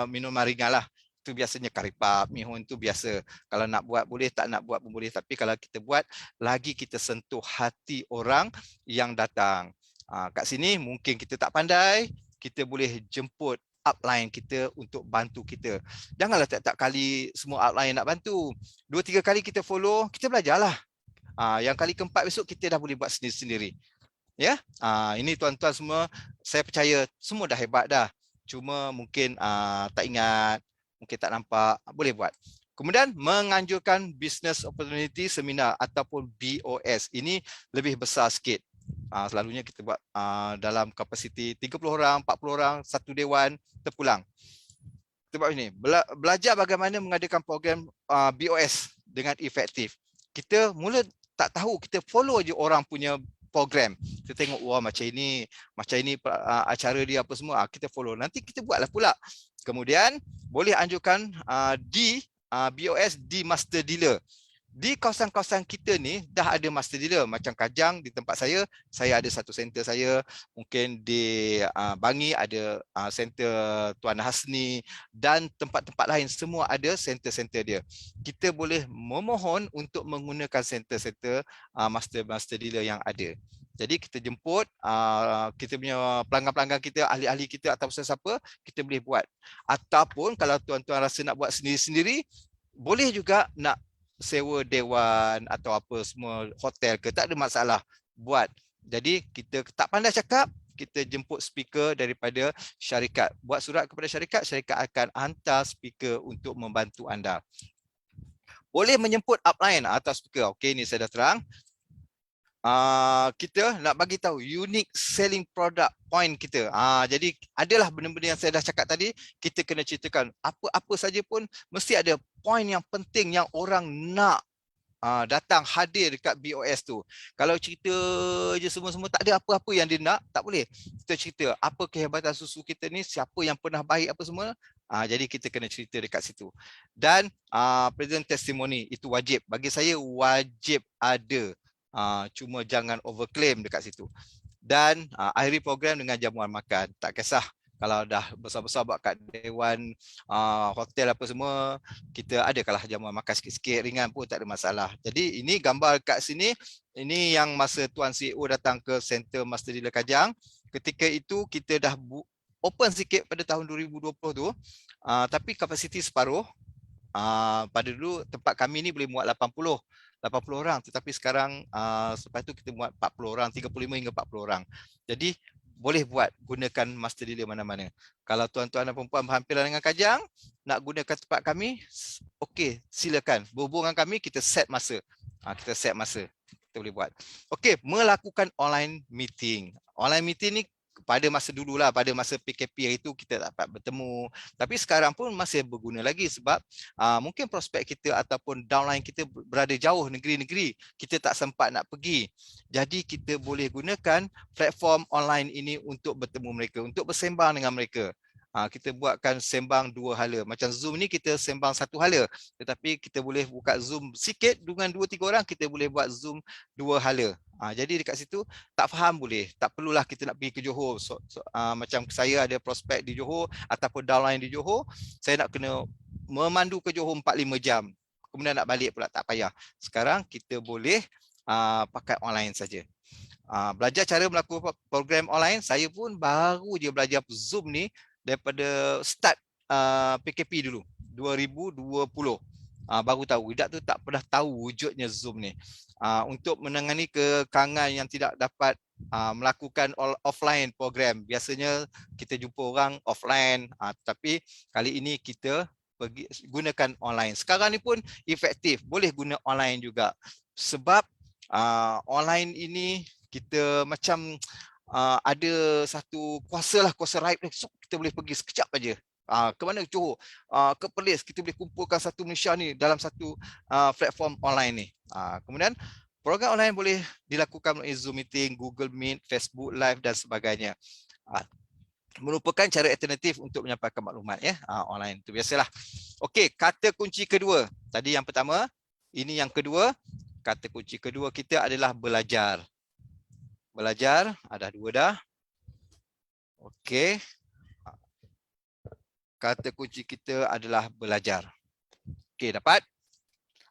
minuman ringan lah. Itu biasanya karipap, mihun tu biasa. Kalau nak buat boleh, tak nak buat pun boleh. Tapi kalau kita buat, lagi kita sentuh hati orang yang datang. Kat sini mungkin kita tak pandai, kita boleh jemput upline kita untuk bantu kita. Janganlah tak kali semua upline nak bantu. 2-3 kali kita follow, kita belajarlah. Yang kali keempat besok kita dah boleh buat sendiri-sendiri. Ya, ini tuan-tuan semua, saya percaya semua dah hebat dah. Cuma mungkin tak ingat, mungkin tak nampak, boleh buat. Kemudian menganjurkan business opportunity seminar ataupun BOS. Ini lebih besar sikit. Selalunya kita buat dalam kapasiti 30 orang, 40 orang, satu dewan, terpulang. Kita buat ini, belajar bagaimana mengadakan program BOS dengan efektif. Kita mula tak tahu, kita follow je orang punya program. Kita tengok, wah macam ini acara dia apa semua, kita follow. Nanti kita buatlah pula. Kemudian boleh anjurkan di BOS di master dealer. Di kawasan-kawasan kita ni dah ada master dealer. Macam Kajang di tempat saya ada satu center saya. Mungkin di Bangi ada center Tuan Hasni, dan tempat-tempat lain semua ada center-center dia. Kita boleh memohon untuk menggunakan center-center master dealer yang ada. Jadi kita jemput kita punya pelanggan-pelanggan kita, ahli-ahli kita atau siapa, kita boleh buat. Ataupun kalau tuan-tuan rasa nak buat sendiri-sendiri, boleh juga nak sewa dewan atau apa semua, hotel ke, tak ada masalah, buat. Jadi kita tak pandai cakap, kita jemput speaker daripada syarikat. Buat surat kepada syarikat, syarikat akan hantar speaker untuk membantu anda. Boleh menjemput upline atau speaker. Okey, ni saya dah terang. Kita nak bagi tahu unique selling product point kita. Jadi adalah benda-benda yang saya dah cakap tadi, kita kena ceritakan apa-apa saja pun mesti ada point yang penting yang orang nak datang hadir dekat BOS tu. Kalau cerita je semua-semua tak ada apa-apa yang dia nak, tak boleh. Kita cerita apa kehebatan susu kita ni, siapa yang pernah baik apa semua. Jadi kita kena cerita dekat situ. Dan present testimony itu wajib. Bagi saya wajib ada. Cuma jangan overclaim dekat situ. Dan akhiri program dengan jamuan makan. Tak kisah kalau dah besar-besar buat kat dewan hotel apa semua, kita adalah jamuan makan sikit-sikit ringan pun tak ada masalah. Jadi ini gambar kat sini, ini yang masa Tuan CEO datang ke Center Master Dealer Kajang. Ketika itu kita dah open sikit pada tahun 2020 tu, tapi kapasiti separuh. Pada dulu tempat kami ni boleh muat 80 orang, tetapi sekarang selepas tu kita muat 40 orang, 35 hingga 40 orang. Jadi boleh buat gunakan master dealer mana-mana. Kalau tuan-tuan dan puan-puan berhampiran dengan Kajang, nak gunakan tempat kami, okey, silakan. Berhubung dengan kami, kita set masa. Kita boleh buat. Okey, melakukan online meeting. Online meeting ni pada masa dululah, pada masa PKP hari itu kita dapat bertemu. Tapi sekarang pun masih berguna lagi sebab mungkin prospek kita ataupun downline kita berada jauh negeri-negeri. Kita tak sempat nak pergi. Jadi kita boleh gunakan platform online ini untuk bertemu mereka, untuk bersembang dengan mereka. Kita buatkan sembang dua hala. Macam Zoom ni kita sembang satu hala. Tetapi kita boleh buka Zoom sikit dengan 2-3 orang, kita boleh buat Zoom dua hala. Jadi dekat situ tak faham boleh. Tak perlulah kita nak pergi ke Johor. Macam saya ada prospek di Johor ataupun downline di Johor, saya nak kena memandu ke Johor 4-5 jam. Kemudian nak balik pula tak payah. Sekarang kita boleh pakai online saja. Belajar cara melakukan program online, saya pun baru je belajar Zoom ni daripada start PKP dulu 2020. Baru tahu. Idak tu tak pernah tahu wujudnya Zoom ni. Untuk menangani kekangan yang tidak dapat melakukan offline program. Biasanya kita jumpa orang offline, tapi kali ini kita gunakan online. Sekarang ni pun efektif, boleh guna online juga. Sebab online ini kita macam ada satu kuasa ride, so kita boleh pergi sekejap aja. Ke mana? Johor, ke Perlis, kita boleh kumpulkan satu Malaysia ni dalam satu platform online ni. Kemudian program online boleh dilakukan melalui Zoom meeting, Google Meet, Facebook Live dan sebagainya. Merupakan cara alternatif untuk menyampaikan maklumat online. Itu biasalah. Okey, kata kunci kedua. Tadi yang pertama, ini yang kedua. Kata kunci kedua kita adalah belajar. Belajar, ada dua dah. Okey. Kata kunci kita adalah belajar. Okey, dapat?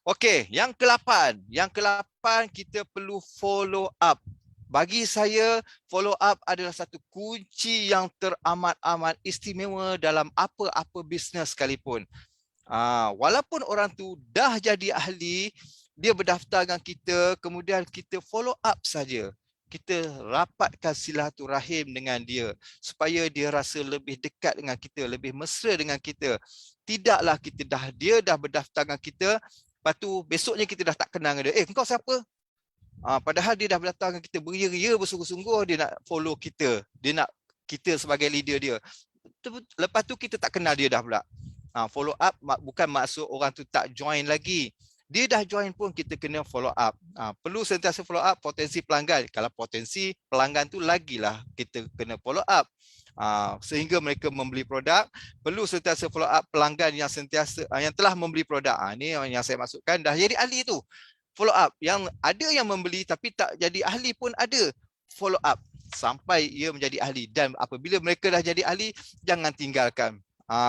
Okey, yang ke-8. Yang ke-8 kita perlu follow up. Bagi saya, follow up adalah satu kunci yang teramat-amat istimewa dalam apa-apa bisnes sekalipun. Walaupun orang tu dah jadi ahli, dia berdaftar dengan kita, kemudian kita follow up saja. Kita rapatkan silaturahim dengan dia supaya dia rasa lebih dekat dengan kita, lebih mesra dengan kita. Tidaklah dia dah berdaftar dengan kita, lepas tu besoknya kita dah tak kenal dengan dia. Engkau siapa? Padahal dia dah berdaftar dengan kita, beria-ria bersungguh-sungguh dia nak follow kita. Dia nak kita sebagai leader dia. Lepas tu kita tak kenal dia dah pula. Follow up bukan maksud orang tu tak join lagi. Dia dah join pun kita kena follow up. Perlu sentiasa follow up potensi pelanggan. Kalau potensi pelanggan tu lagilah kita kena follow up. Sehingga mereka membeli produk, perlu sentiasa follow up pelanggan yang sentiasa yang telah membeli produk. Ini yang saya maksudkan, dah jadi ahli tu. Follow up. Yang ada yang membeli tapi tak jadi ahli pun ada. Follow up sampai ia menjadi ahli. Dan apabila mereka dah jadi ahli, jangan tinggalkan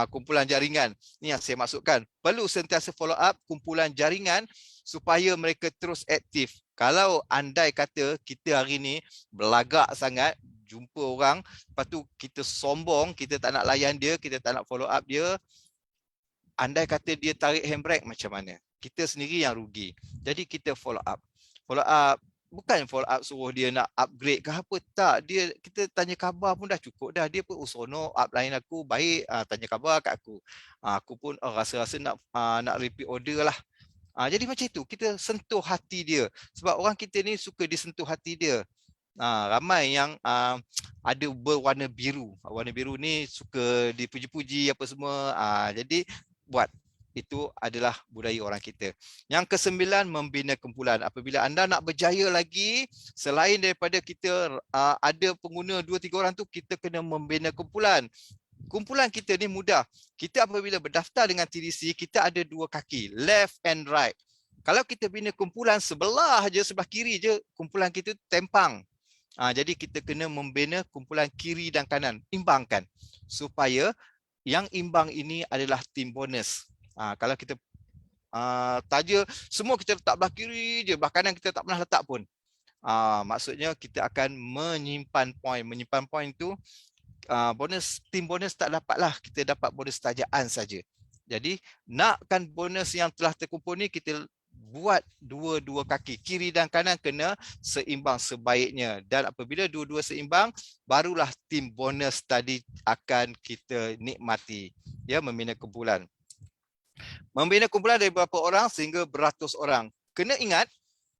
kumpulan jaringan. Ini yang saya maksudkan. Perlu sentiasa follow up kumpulan jaringan supaya mereka terus aktif. Kalau andai kata kita hari ni belagak sangat, jumpa orang, lepas tu kita sombong, kita tak nak layan dia, kita tak nak follow up dia, andai kata dia tarik handbrake macam mana? Kita sendiri yang rugi. Jadi kita follow up. Follow up bukan follow up suruh dia nak upgrade ke apa, tak. Dia, kita tanya khabar pun dah cukup dah. Dia pun usono upline aku baik, tanya khabar kat aku. Aku pun rasa-rasa nak repeat order lah. Jadi macam itu, kita sentuh hati dia. Sebab orang kita ni suka disentuh hati dia. Ramai yang ada berwarna biru. Warna biru ni suka dipuji-puji apa semua. Jadi buat. Itu adalah budaya orang kita. Yang kesembilan, membina kumpulan. Apabila anda nak berjaya lagi, selain daripada kita ada pengguna 2-3 orang tu, kita kena membina kumpulan. Kumpulan kita ni mudah. Kita apabila berdaftar dengan TDC, kita ada 2 kaki, left and right. Kalau kita bina kumpulan sebelah je, sebelah kiri je, kumpulan kita tempang. Jadi kita kena membina kumpulan kiri dan kanan, imbangkan. Supaya yang imbang ini adalah tim bonus. Kalau kita taja semua kita letak belah kiri je, belah kanan kita tak pernah letak pun. Maksudnya kita akan menyimpan poin. Menyimpan poin tu bonus, tim bonus tak dapatlah, kita dapat bonus tajaan saja. Jadi nakkan bonus yang telah terkumpul ni, kita buat dua-dua kaki, kiri dan kanan kena seimbang sebaiknya. Dan apabila dua-dua seimbang, barulah tim bonus tadi akan kita nikmati. Ya, membina kumpulan. Membina kumpulan dari berapa orang sehingga beratus orang. Kena ingat,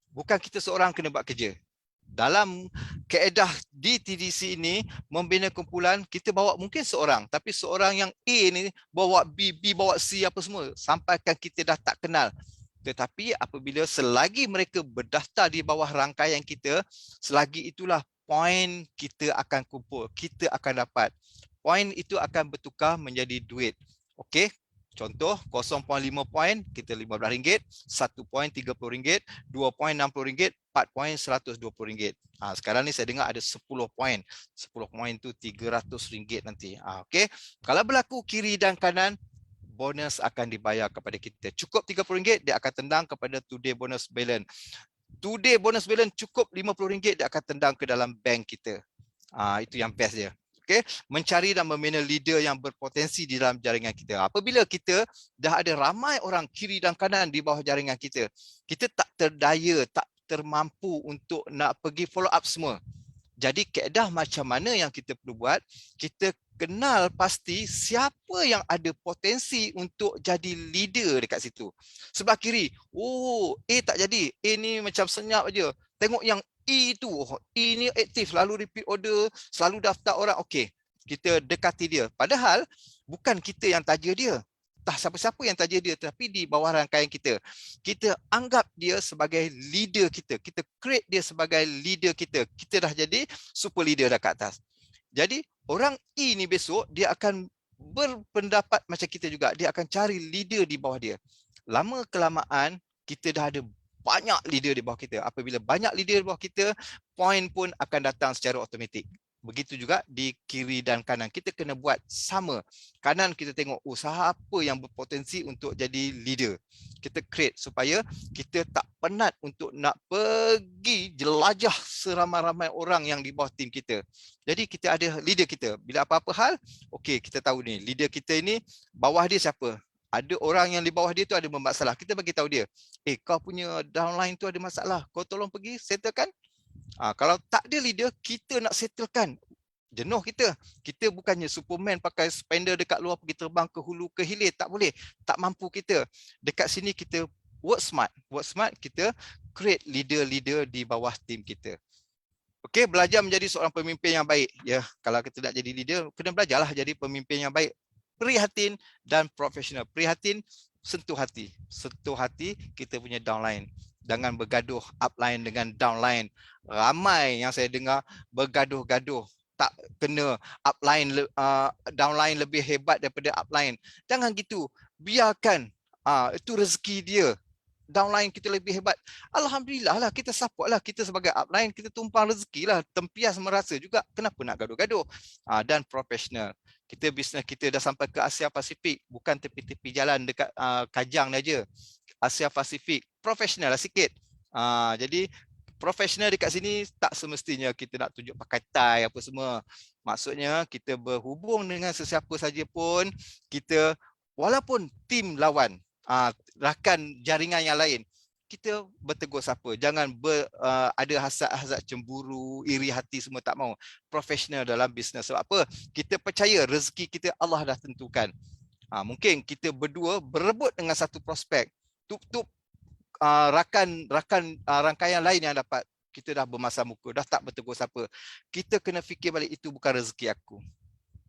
bukan kita seorang kena buat kerja. Dalam kaedah di TDC ini, membina kumpulan, kita bawa mungkin seorang, tapi seorang yang A ni bawa B, B bawa C apa semua, sampaikan kita dah tak kenal. Tetapi apabila selagi mereka berdaftar di bawah rangkaian kita, selagi itulah poin kita akan kumpul, kita akan dapat. Poin itu akan bertukar menjadi duit. Okey? Contoh, 0.5 poin, kita RM15, 1 poin RM30, 2 poin RM60, 4 poin RM120. Sekarang ni saya dengar ada 10 poin. 10 poin tu RM300 nanti. Okey. Kalau berlaku kiri dan kanan, bonus akan dibayar kepada kita. Cukup RM30, dia akan tendang kepada today bonus balance. Today bonus balance cukup RM50, dia akan tendang ke dalam bank kita. Itu yang best dia. Okay. Mencari dan membina leader yang berpotensi di dalam jaringan kita. Apabila kita dah ada ramai orang kiri dan kanan di bawah jaringan kita, kita tak terdaya, tak termampu untuk nak pergi follow up semua. Jadi kaedah macam mana yang kita perlu buat, kita kenal pasti siapa yang ada potensi untuk jadi leader dekat situ. Sebelah kiri, A tak jadi, A ni macam senyap aja. Tengok yang E tu, E ni aktif, selalu repeat order, selalu daftar orang. Okey, kita dekati dia. Padahal bukan kita yang taja dia. Tak siapa-siapa yang taja dia, tapi di bawah rangkaian kita. Kita anggap dia sebagai leader kita. Kita create dia sebagai leader kita. Kita dah jadi super leader dah kat atas. Jadi orang E ni besok dia akan berpendapat macam kita juga. Dia akan cari leader di bawah dia. Lama kelamaan kita dah ada banyak leader di bawah kita. Apabila banyak leader di bawah kita, poin pun akan datang secara automatik. Begitu juga di kiri dan kanan. Kita kena buat sama. Kanan kita tengok usaha apa yang berpotensi untuk jadi leader. Kita create supaya kita tak penat untuk nak pergi jelajah seramai-ramai orang yang di bawah tim kita. Jadi kita ada leader kita. Bila apa-apa hal, okey, kita tahu ni leader kita ini bawah dia siapa. Ada orang yang di bawah dia tu ada bermasalah. Kita bagi tahu dia, kau punya downline tu ada masalah. Kau tolong pergi settlekan. Kalau tak ada leader, kita nak settlekan. Jenuh kita. Kita bukannya Superman pakai spender dekat luar pergi terbang ke hulu ke hilir. Tak boleh. Tak mampu kita. Dekat sini kita work smart. Work smart, kita create leader-leader di bawah tim kita. Okey, belajar menjadi seorang pemimpin yang baik. Ya, kalau kita nak jadi leader, kena belajarlah jadi pemimpin yang baik. Prihatin dan profesional. Prihatin, sentuh hati. Sentuh hati kita punya downline. Jangan bergaduh upline dengan downline. Ramai yang saya dengar bergaduh-gaduh. Tak kena upline, downline lebih hebat daripada upline. Jangan gitu. Biarkan. Itu rezeki dia. Downline kita lebih hebat. Alhamdulillah lah, kita support lah. Kita sebagai upline, kita tumpang rezeki lah. Tempias merasa juga. Kenapa nak gaduh-gaduh? Dan profesional. Kita bisnes kita dah sampai ke Asia Pasifik, bukan tepi-tepi jalan dekat Kajang aja. Asia Pasifik, profesional lah sikit. Jadi profesional dekat sini tak semestinya kita nak tunjuk pakai tie apa semua. Maksudnya kita berhubung dengan sesiapa saja pun, kita walaupun tim lawan, rakan jaringan yang lain, kita bertegur sapa. Jangan ada hasad-hasad, cemburu, iri hati, semua tak mau. Profesional dalam bisnes. Sebab apa? Kita percaya rezeki kita Allah dah tentukan. Mungkin kita berdua berebut dengan satu prospek. Tup-tup rangkaian lain yang dapat, kita dah bermasa muka, dah tak bertegur sapa. Kita kena fikir balik, itu bukan rezeki aku,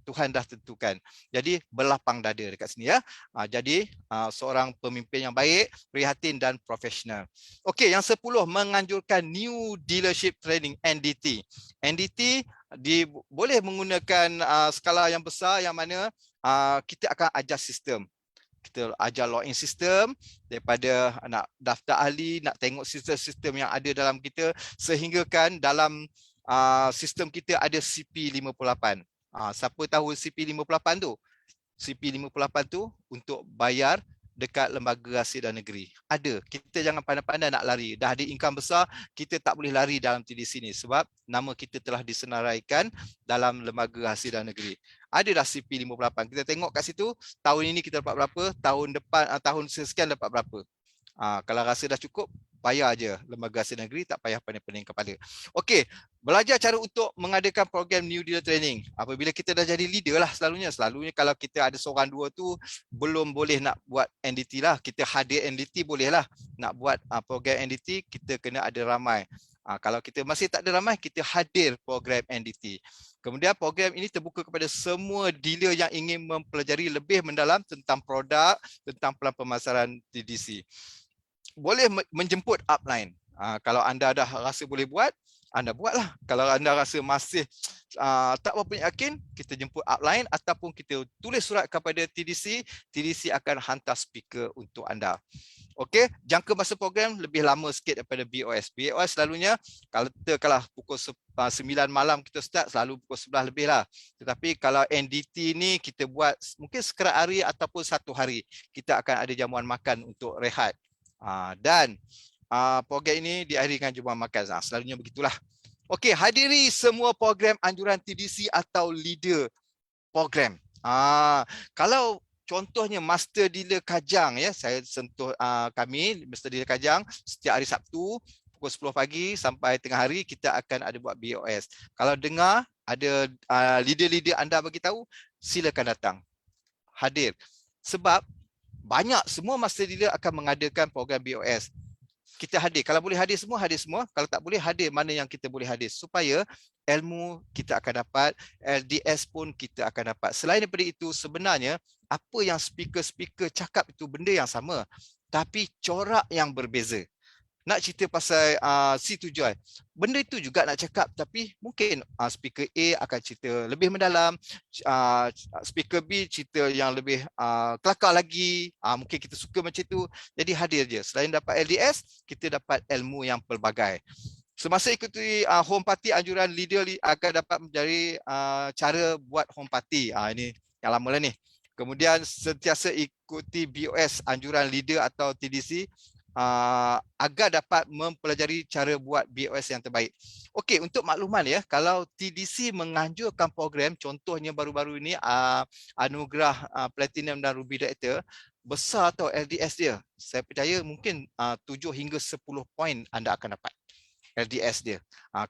Tuhan dah tentukan. Jadi berlapang dada dekat sini ya. Jadi seorang pemimpin yang baik, prihatin dan profesional. Okey, yang 10, menganjurkan new dealership training, NDT. NDT boleh menggunakan skala yang besar, yang mana kita akan ajar sistem. Kita ajar login sistem, daripada nak daftar ahli, nak tengok sistem-sistem yang ada dalam kita, sehingga kan dalam sistem kita ada CP58. Siapa tahu CP58 tu? CP58 tu untuk bayar dekat lembaga rahsia dan negeri. Ada. Kita jangan pandai-pandai nak lari. Dah ada income besar, kita tak boleh lari dalam TDC ni sebab nama kita telah disenaraikan dalam lembaga rahsia dan negeri. Ada dah CP58. Kita tengok kat situ, tahun ini kita dapat berapa, tahun depan, tahun sekian dapat berapa. Kalau rasa dah cukup, bayar aje lembaga rahsia negeri, tak payah pening-pening kepala. Okey, belajar cara untuk mengadakan program new dealer training. Apabila kita dah jadi leader lah, selalunya kalau kita ada seorang dua tu, belum boleh nak buat NDT lah. Kita hadir NDT boleh lah. Nak buat program NDT, kita kena ada ramai. Kalau kita masih tak ada ramai, kita hadir program NDT. Kemudian program ini terbuka kepada semua dealer yang ingin mempelajari lebih mendalam tentang produk, tentang pelan pemasaran TDC. Boleh menjemput upline. Kalau anda dah rasa boleh buat, anda buatlah. Kalau anda rasa masih tak berapa yakin, kita jemput upline ataupun kita tulis surat kepada TDC, TDC akan hantar speaker untuk anda. Okey, jangka masa program lebih lama sikit daripada BOS. BOS selalunya kalau pukul 9 malam kita start, selalu pukul 11 lebih lah. Tetapi kalau NDT ni kita buat mungkin sekerat hari ataupun satu hari. Kita akan ada jamuan makan untuk rehat. Dan program ini diakhiri dengan jamuan makan. Selalunya begitulah. Okey, hadiri semua program anjuran TDC atau leader program. Kalau contohnya Master Dealer Kajang, ya, saya sentuh kami Master Dealer Kajang setiap hari Sabtu pukul 10 pagi sampai tengah hari kita akan ada buat BOS. Kalau dengar ada leader-leader anda bagi tahu, silakan datang. Hadir. Sebab banyak semua Master Dealer akan mengadakan program BOS. Kita hadir. Kalau boleh hadir semua, hadir semua. Kalau tak boleh, hadir mana yang kita boleh hadir. Supaya ilmu kita akan dapat, LDS pun kita akan dapat. Selain daripada itu, sebenarnya apa yang speaker-speaker cakap itu benda yang sama. Tapi corak yang berbeza. Nak cerita pasal situ jual. Benda itu juga nak cakap, tapi mungkin speaker A akan cerita lebih mendalam, speaker B cerita yang lebih kelakar lagi, mungkin kita suka macam itu. Jadi hadir je. Selain dapat LDS, kita dapat ilmu yang pelbagai. Semasa ikuti home party, anjuran leader akan dapat mencari cara buat home party. Ini yang lama lah ni. Kemudian sentiasa ikuti BOS, anjuran leader atau TDC, agar dapat mempelajari cara buat BOS yang terbaik. Okey, untuk makluman ya, kalau TDC menganjurkan program, contohnya baru-baru ini anugerah Platinum dan Ruby Director, besar tau LDS dia. Saya percaya mungkin 7 hingga 10 poin anda akan dapat LDS dia.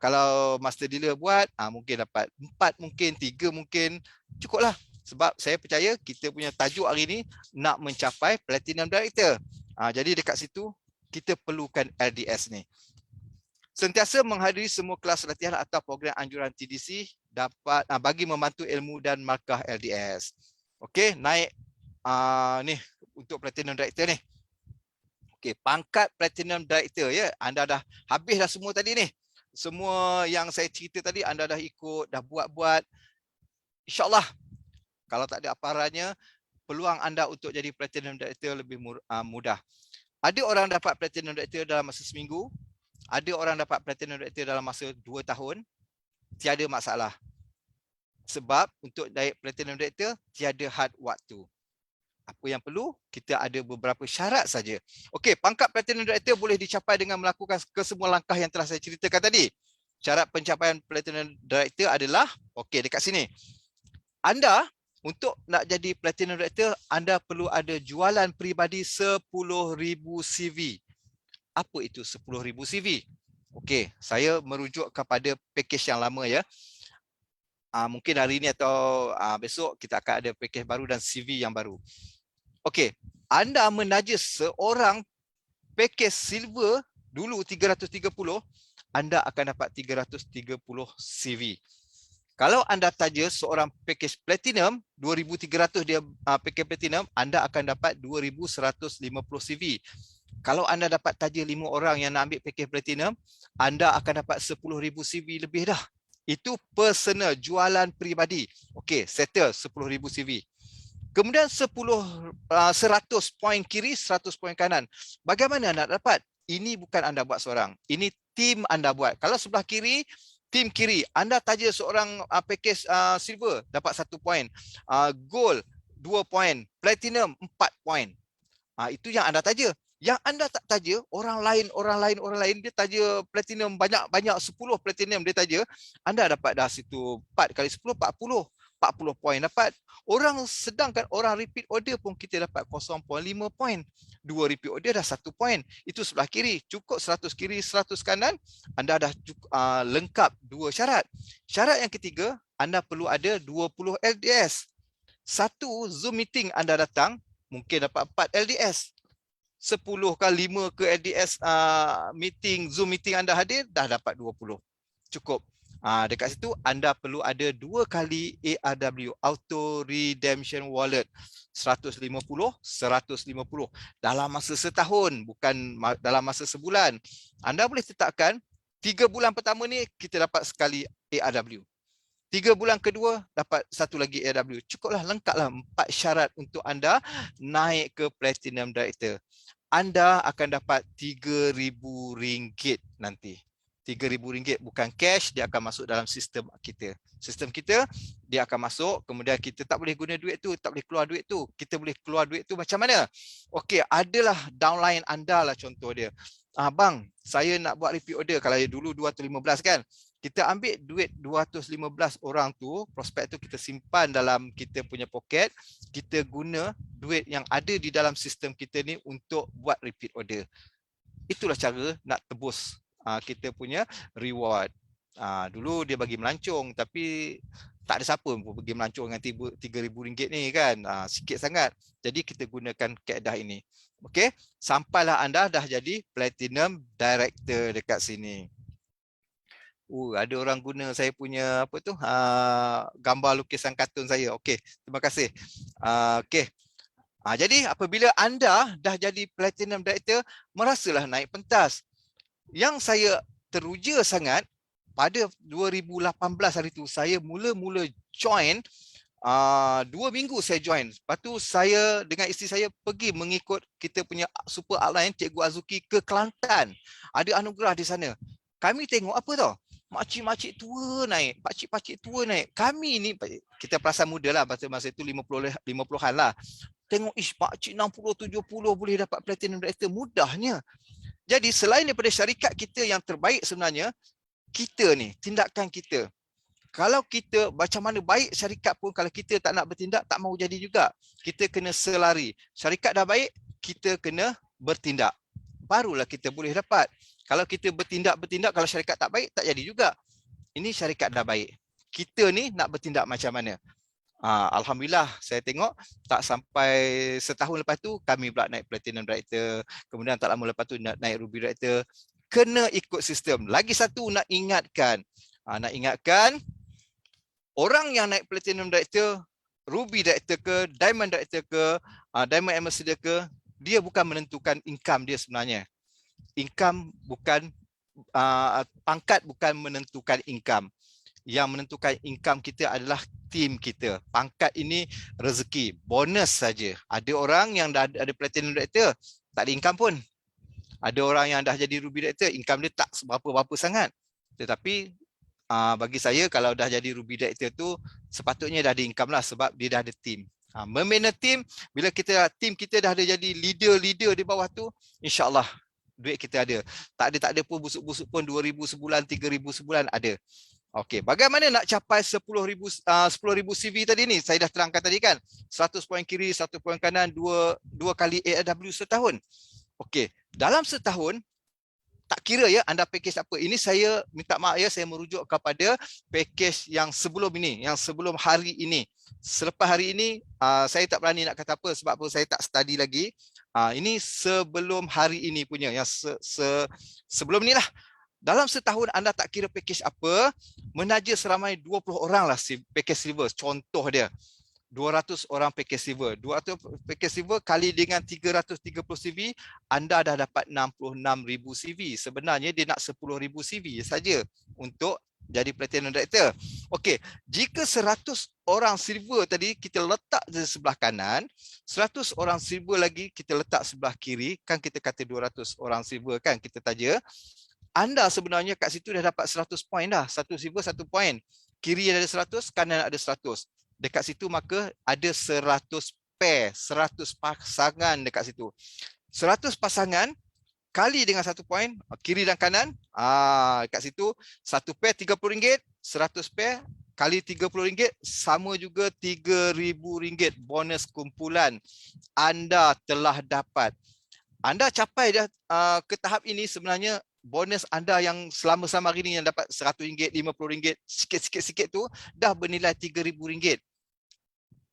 Kalau Master Dealer buat, mungkin dapat 4, mungkin 3, mungkin cukuplah. Sebab saya percaya kita punya tajuk hari ini nak mencapai Platinum Director. Jadi dekat situ kita perlukan LDS ni. Sentiasa menghadiri semua kelas latihan atau program anjuran TDC dapat bagi membantu ilmu dan markah LDS. Okey, naik ni untuk Platinum Director ni. Okey, pangkat Platinum Director ya. Anda dah habis dah semua tadi ni. Semua yang saya cerita tadi anda dah ikut, dah buat-buat. InsyaAllah kalau tak ada aparannya, peluang anda untuk jadi Platinum Director lebih mudah. Ada orang dapat Platinum Director dalam masa seminggu, ada orang dapat Platinum Director dalam masa 2 tahun, tiada masalah. Sebab untuk naik Platinum Director, tiada had waktu. Apa yang perlu? Kita ada beberapa syarat saja. Okey, pangkat Platinum Director boleh dicapai dengan melakukan kesemua langkah yang telah saya ceritakan tadi. Syarat pencapaian Platinum Director adalah, okey dekat sini. Anda untuk nak jadi Platinum Director, anda perlu ada jualan peribadi 10,000 CV. Apa itu 10,000 CV? Okey, saya merujuk kepada package yang lama ya. Mungkin hari ini atau besok kita akan ada package baru dan CV yang baru. Okey, anda menaja seorang package silver dulu 330, anda akan dapat 330 CV. Kalau anda taja seorang package platinum 2,300 dia package platinum, anda akan dapat 2,150 CV. Kalau anda dapat taja 5 orang yang nak ambil package platinum, anda akan dapat 10,000 CV lebih dah. Itu personal, jualan peribadi. Okey, settle 10,000 CV. Kemudian 100 poin kiri, 100 poin kanan. Bagaimana nak dapat? Ini bukan anda buat seorang. Ini tim anda buat. Kalau sebelah kiri, tim kiri, anda taja seorang package silver, dapat 1 poin. Gold, 2 poin. Platinum, 4 poin. Itu yang anda taja. Yang anda tak taja, orang lain dia taja platinum banyak 10 platinum dia taja, anda dapat dah situ 4 kali 10 40 poin dapat. Sedangkan orang repeat order pun kita dapat 0.5 poin. 2 repeat order dah 1 poin. Itu sebelah kiri. Cukup 100 kiri, 100 kanan, anda dah lengkap 2 syarat. Syarat yang ketiga, anda perlu ada 20 LDS. Satu Zoom meeting anda datang, mungkin dapat 4 LDS. 10 ke 5 ke LDS meeting, Zoom meeting anda hadir, dah dapat 20. Cukup. Dekat situ anda perlu ada 2 kali ARW, Auto Redemption Wallet. 150, 150. Dalam masa setahun, bukan dalam masa sebulan. Anda boleh tetapkan 3 bulan pertama ni kita dapat sekali ARW. 3 bulan kedua dapat satu lagi ARW. Cukuplah, lengkaplah 4 syarat untuk anda naik ke Platinum Director. Anda akan dapat RM3,000 nanti. RM3,000 bukan cash, dia akan masuk dalam sistem kita. Sistem kita, dia akan masuk, kemudian kita tak boleh guna duit tu, tak boleh keluar duit tu. Kita boleh keluar duit tu macam mana? Okey, adalah downline anda lah contoh dia. Bang, saya nak buat repeat order. Kalau dulu 215 kan, kita ambil duit 215 orang tu, prospek tu kita simpan dalam kita punya poket, kita guna duit yang ada di dalam sistem kita ni untuk buat repeat order. Itulah cara nak tebus kita punya reward. Dulu dia bagi melancong, tapi tak ada siapa pun pergi melancong dengan RM3,000 ni kan, sikit sangat. Jadi kita gunakan kaedah ini. Okey, sampailah anda dah jadi Platinum Director dekat sini. Ada orang guna saya punya apa tu, gambar lukisan kartun saya. Okey, terima kasih. Okey. Jadi apabila anda dah jadi Platinum Director, merasalah naik pentas. Yang saya teruja sangat, pada 2018 hari tu saya mula-mula join, 2 minggu saya join. Lepas tu saya dengan isteri saya pergi mengikut kita punya Super Outline Cikgu Azuki ke Kelantan. Ada anugerah di sana. Kami tengok apa tau? Makcik-makcik tua naik, pakcik-pakcik tua naik. Kami ni, kita perasan muda lah, masa itu 50-an lah. Tengok, pakcik 60-70 boleh dapat Platinum Director, mudahnya. Jadi selain daripada syarikat kita yang terbaik sebenarnya, kita ni, tindakan kita. Kalau kita, macam mana baik syarikat pun, kalau kita tak nak bertindak, tak mahu jadi juga. Kita kena selari. Syarikat dah baik, kita kena bertindak. Barulah kita boleh dapat. Kalau kita bertindak, kalau syarikat tak baik, tak jadi juga. Ini syarikat dah baik. Kita ni nak bertindak macam mana? Alhamdulillah, saya tengok tak sampai setahun lepas tu, kami pula naik Platinum Director. Kemudian tak lama lepas tu naik Ruby Director. Kena ikut sistem. Lagi satu nak ingatkan. Orang yang naik Platinum Director, Ruby Director ke, Diamond Director ke, Diamond Ambassador ke, dia bukan menentukan income dia sebenarnya. Income bukan, pangkat bukan menentukan income. Yang menentukan income kita adalah tim kita. Pangkat ini rezeki, bonus saja. Ada orang yang dah ada Platinum Director, tak ada income pun. Ada orang yang dah jadi Ruby Director, income dia tak seberapa-berapa sangat. Tetapi bagi saya, kalau dah jadi Ruby Director tu, sepatutnya dah ada income lah, sebab dia dah ada tim. Membina tim, bila tim kita dah ada jadi leader-leader di bawah tu, insya-Allah duit kita ada. Tak ada pun busuk-busuk pun 2,000 sebulan, 3,000 sebulan ada. Okey, bagaimana nak capai 10,000 CV tadi ni? Saya dah terangkan tadi kan. 100 poin kiri, 1 poin kanan, 2 kali ARW setahun. Okey, dalam setahun Tak kira ya anda package apa. Ini saya minta maaf ya, saya merujuk kepada package yang sebelum ini, yang sebelum hari ini. Selepas hari ini saya tak berani nak kata apa sebab apa saya tak study lagi. Ini sebelum hari ini punya, yang sebelum ni lah. Dalam setahun anda tak kira package apa, menaja seramai 20 orang lah package silver. Contoh dia. 200 orang package silver. 200 package silver kali dengan 330 CV, anda dah dapat 66,000 CV. Sebenarnya dia nak 10,000 CV saja untuk jadi platinum director. Okey, jika 100 orang silver tadi kita letak di sebelah kanan, 100 orang silver lagi kita letak sebelah kiri, kan kita kata 200 orang silver kan kita taja. Anda sebenarnya kat situ dah dapat 100 poin dah. Satu silver, 1 poin. Kiri ada 100, kanan ada 100. Dekat situ maka ada 100 pair, 100 pasangan dekat situ. 100 pasangan kali dengan 1 poin, kiri dan kanan, dekat situ 1 pair RM30, 100 pair kali RM30 sama juga RM3,000 bonus kumpulan anda telah dapat. Anda capai dah ke tahap ini, sebenarnya bonus anda yang selama-selama hari ini yang dapat RM100, RM50, sikit-sikit tu dah bernilai RM3,000.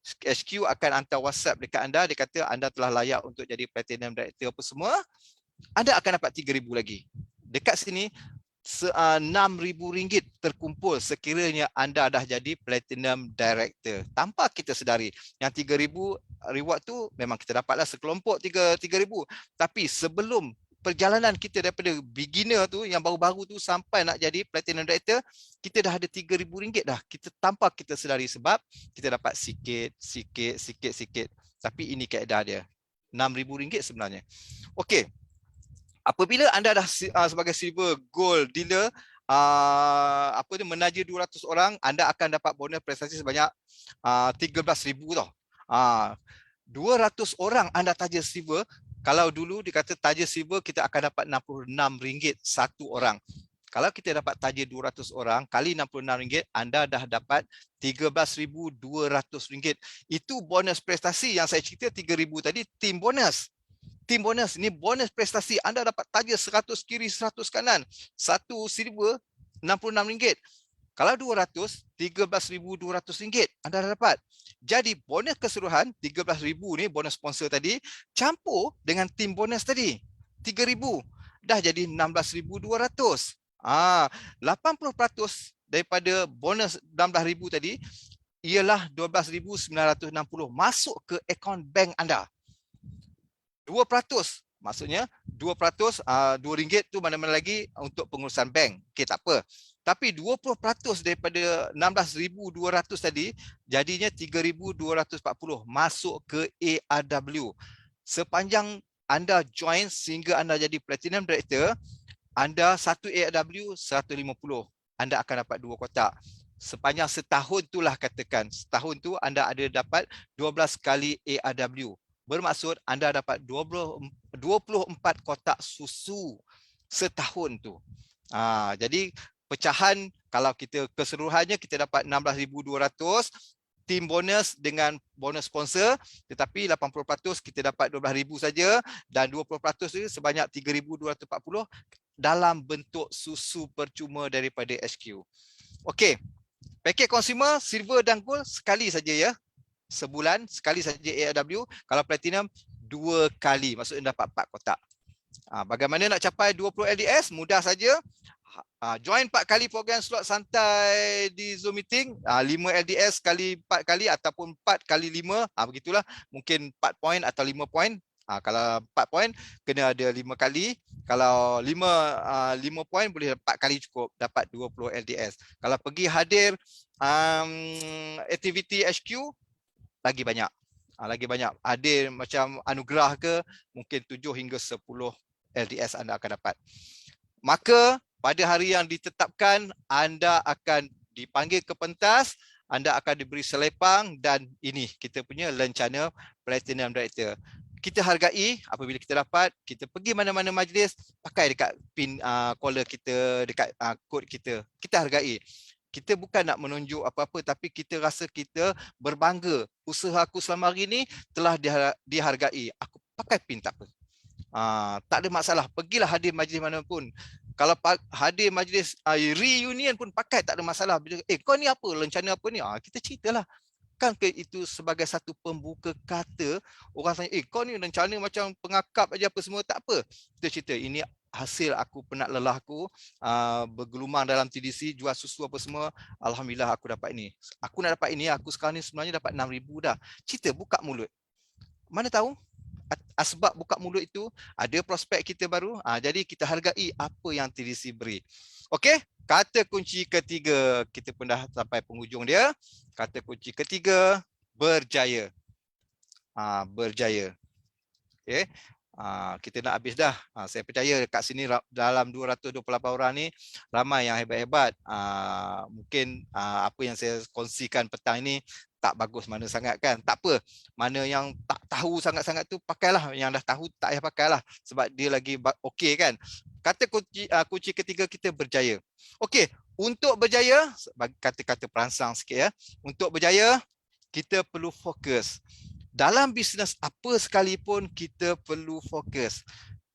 HQ akan hantar WhatsApp dekat anda, dia kata anda telah layak untuk jadi platinum director apa semua, anda akan dapat RM3,000 lagi. Dekat sini RM6,000 terkumpul sekiranya anda dah jadi platinum director tanpa kita sedari. Yang RM3,000 reward tu memang kita dapatlah sekelompok RM3,000, tapi sebelum perjalanan kita daripada beginner tu yang baru-baru tu sampai nak jadi platinum director, kita dah ada RM3,000 dah, kita tanpa kita sedari sebab kita dapat sikit. Tapi ini kaedah dia. RM6,000 sebenarnya. Okey. Apabila anda dah sebagai silver gold dealer, menaja 200 orang, anda akan dapat bonus prestasi sebanyak 13,000 tau. 200 orang anda taja silver. Kalau dulu dikata taja silver kita akan dapat RM66 satu orang. Kalau kita dapat taja 200 orang kali RM66, anda dah dapat RM13,200. Itu bonus prestasi yang saya cerita RM3,000 tadi, tim bonus. Tim bonus ni bonus prestasi, anda dapat taja 100 kiri 100 kanan. Satu silver RM66. Kalau 200, RM13,200 anda dah dapat. Jadi bonus keseluruhan RM13,000 ni bonus sponsor tadi campur dengan tim bonus tadi RM3,000 dah jadi RM16,200. 80% daripada bonus RM16,000 tadi ialah RM12,960 masuk ke akaun bank anda. 2%, maksudnya 2%, RM2 tu mana-mana lagi untuk pengurusan bank. Okey, tak apa. Tapi 20% daripada 16,200 tadi jadinya 3,240 masuk ke ARW. Sepanjang anda join sehingga anda jadi platinum director, anda satu ARW 150. Anda akan dapat 2 kotak. Sepanjang setahun itulah katakan. Setahun tu anda ada dapat 12 kali ARW. Bermaksud anda dapat 24 kotak susu setahun tu. Jadi pecahan kalau kita keseluruhannya kita dapat 16,200, tim bonus dengan bonus sponsor, tetapi 80% kita dapat 12,000 saja dan 20% itu sebanyak 3,240 dalam bentuk susu percuma daripada HQ. Okey. Paket consumer silver dan gold sekali saja ya. Sebulan sekali saja ARW. Kalau platinum 2 kali, maksudnya dapat 4 kotak. Bagaimana nak capai 20 LDS? Mudah saja. Join 4 kali program slot santai di Zoom meeting, 5 LDS kali 4 kali ataupun 4 kali 5, begitulah. Mungkin 4 poin atau 5 poin. Kalau 4 poin kena ada 5 kali. Kalau 5 poin boleh 4 kali cukup dapat 20 LDS. Kalau pergi hadir aktiviti HQ lagi banyak. Lagi banyak. Hadir macam anugerah ke, mungkin 7 hingga 10 LDS anda akan dapat. Maka pada hari yang ditetapkan, anda akan dipanggil ke pentas, anda akan diberi selepang dan ini kita punya lencana Platinum Director. Kita hargai apabila kita dapat, kita pergi mana-mana majlis, pakai dekat pin collar kita, dekat kod kita. Kita hargai. Kita bukan nak menunjuk apa-apa, tapi kita rasa kita berbangga. Usaha aku selama hari ini telah dihargai. Aku pakai pin tak apa. Tak ada masalah. Pergilah hadir majlis mana pun. Kalau hadir majlis reunion pun pakai, tak ada masalah. Kau ni apa? Lencana apa ni? Kita ceritalah. Kan itu sebagai satu pembuka kata, orang tanya, kau ni rencana macam pengakap aja apa semua, tak apa. Kita cerita, ini hasil aku penat lelahku, bergelumang dalam TDC, jual susu apa semua, alhamdulillah aku dapat ini. Aku nak dapat ini, aku sekarang ni sebenarnya dapat 6,000 dah. Cerita, buka mulut. Mana tahu asbab buka mulut itu ada prospek kita baru. Jadi kita hargai apa yang TDC beri. Okey, kata kunci ketiga, kita pun dah sampai penghujung dia. Kata kunci ketiga, berjaya. Berjaya. Okey. Kita nak habis dah. Saya percaya kat sini dalam 228 orang ni ramai yang hebat-hebat. Mungkin apa yang saya kongsikan petang ini tak bagus mana sangat kan. Tak apa. Mana yang tak tahu sangat-sangat tu pakailah. Yang dah tahu tak payah pakailah sebab dia lagi okey kan. Kata kunci ketiga kita berjaya. Okey, untuk berjaya, kata-kata perangsang sikit ya. Untuk berjaya, kita perlu fokus. Dalam bisnes apa sekalipun kita perlu fokus.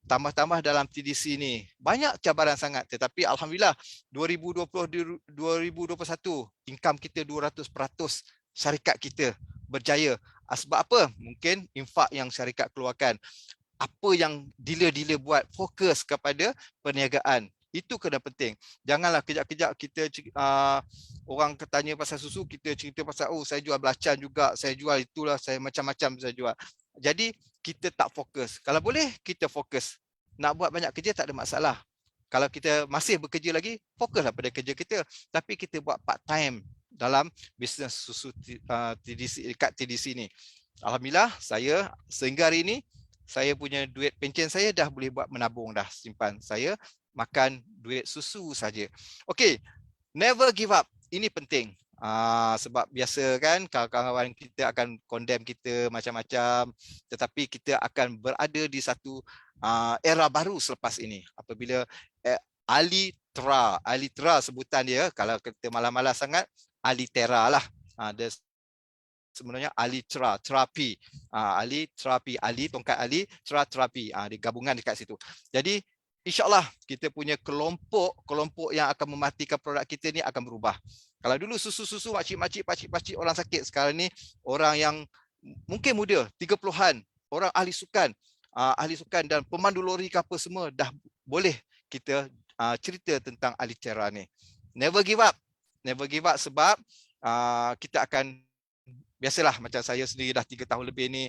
Tambah-tambah dalam TDC ni banyak cabaran sangat, tetapi alhamdulillah 2020-2021 income kita 200%, syarikat kita berjaya. Sebab apa? Mungkin infak yang syarikat keluarkan. Apa yang dealer-dealer buat, fokus kepada perniagaan. Itu kena penting. Janganlah kejap-kejap kita orang tanya pasal susu, kita cerita pasal saya jual belacan juga, saya jual itulah, saya macam-macam saya jual. Jadi kita tak fokus. Kalau boleh kita fokus. Nak buat banyak kerja tak ada masalah. Kalau kita masih bekerja lagi, fokuslah pada kerja kita. Tapi kita buat part time dalam bisnes susu TDC, dekat TDC ni. Alhamdulillah saya sehingga hari ini saya punya duit pencen saya dah boleh buat menabung dah, simpan. Saya makan duit susu saja. Okey, never give up. Ini penting. Sebab biasa kan kawan-kawan kita akan condemn kita macam-macam, tetapi kita akan berada di satu era baru selepas ini. Apabila Alitra sebutan dia, kalau kita malas-malas sangat, Alitera lah. Dia sebenarnya Alitra, terapi. Terapi, tongkat Ali, terapi. Di gabungan dekat situ. Jadi insyaAllah kita punya kelompok yang akan mematikan produk kita ni akan berubah. Kalau dulu susu-susu makcik-makcik, pakcik-pakcik orang sakit, sekarang ni orang yang mungkin muda, 30-an, orang ahli sukan dan pemandu lori ke apa semua dah boleh kita cerita tentang Alitera ni. Never give up. Never give up sebab kita akan, biasalah macam saya sendiri dah 3 tahun lebih ni,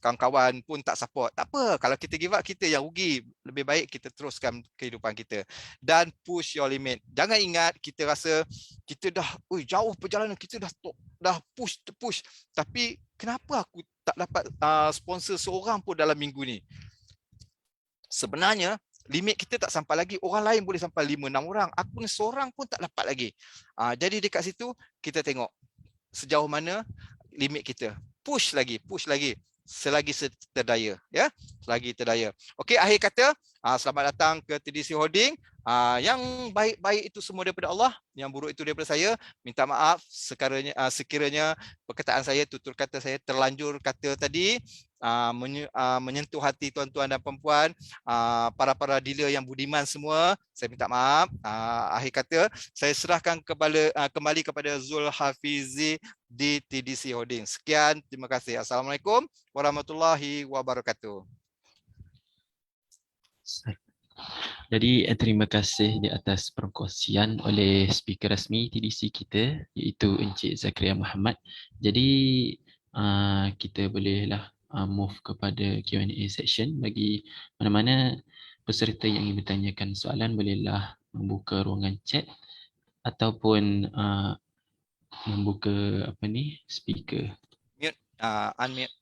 kawan-kawan pun tak support. Tak apa, kalau kita give up, kita yang rugi. Lebih baik kita teruskan kehidupan kita. Dan push your limit. Jangan ingat kita rasa kita dah jauh perjalanan, kita dah push. Tapi kenapa aku tak dapat sponsor seorang pun dalam minggu ni? Sebenarnya limit kita tak sampai lagi. Orang lain boleh sampai 5-6 orang. Aku ni seorang pun tak dapat lagi. Jadi dekat situ kita tengok sejauh mana limit kita. Push lagi. Selagi terdaya, ya, selagi terdaya. Okey, akhir kata, selamat datang ke TDC Holding. Yang baik-baik itu semua daripada Allah, yang buruk itu daripada saya. Minta maaf sekiranya perkataan saya, tutur kata saya terlanjur kata tadi menyentuh hati tuan-tuan dan perempuan, para dealer yang budiman semua. Saya minta maaf. Akhir kata, saya serahkan kembali kepada Zul Hafizi di TDC Holding. Sekian, terima kasih. Assalamualaikum warahmatullahi wabarakatuh. Jadi terima kasih di atas perkongsian oleh speaker rasmi TDC kita, iaitu Encik Zakaria Muhammad. Jadi kita bolehlah move kepada Q&A section. Bagi mana-mana peserta yang ingin bertanyakan soalan, bolehlah membuka ruangan chat ataupun membuka speaker. Unmute.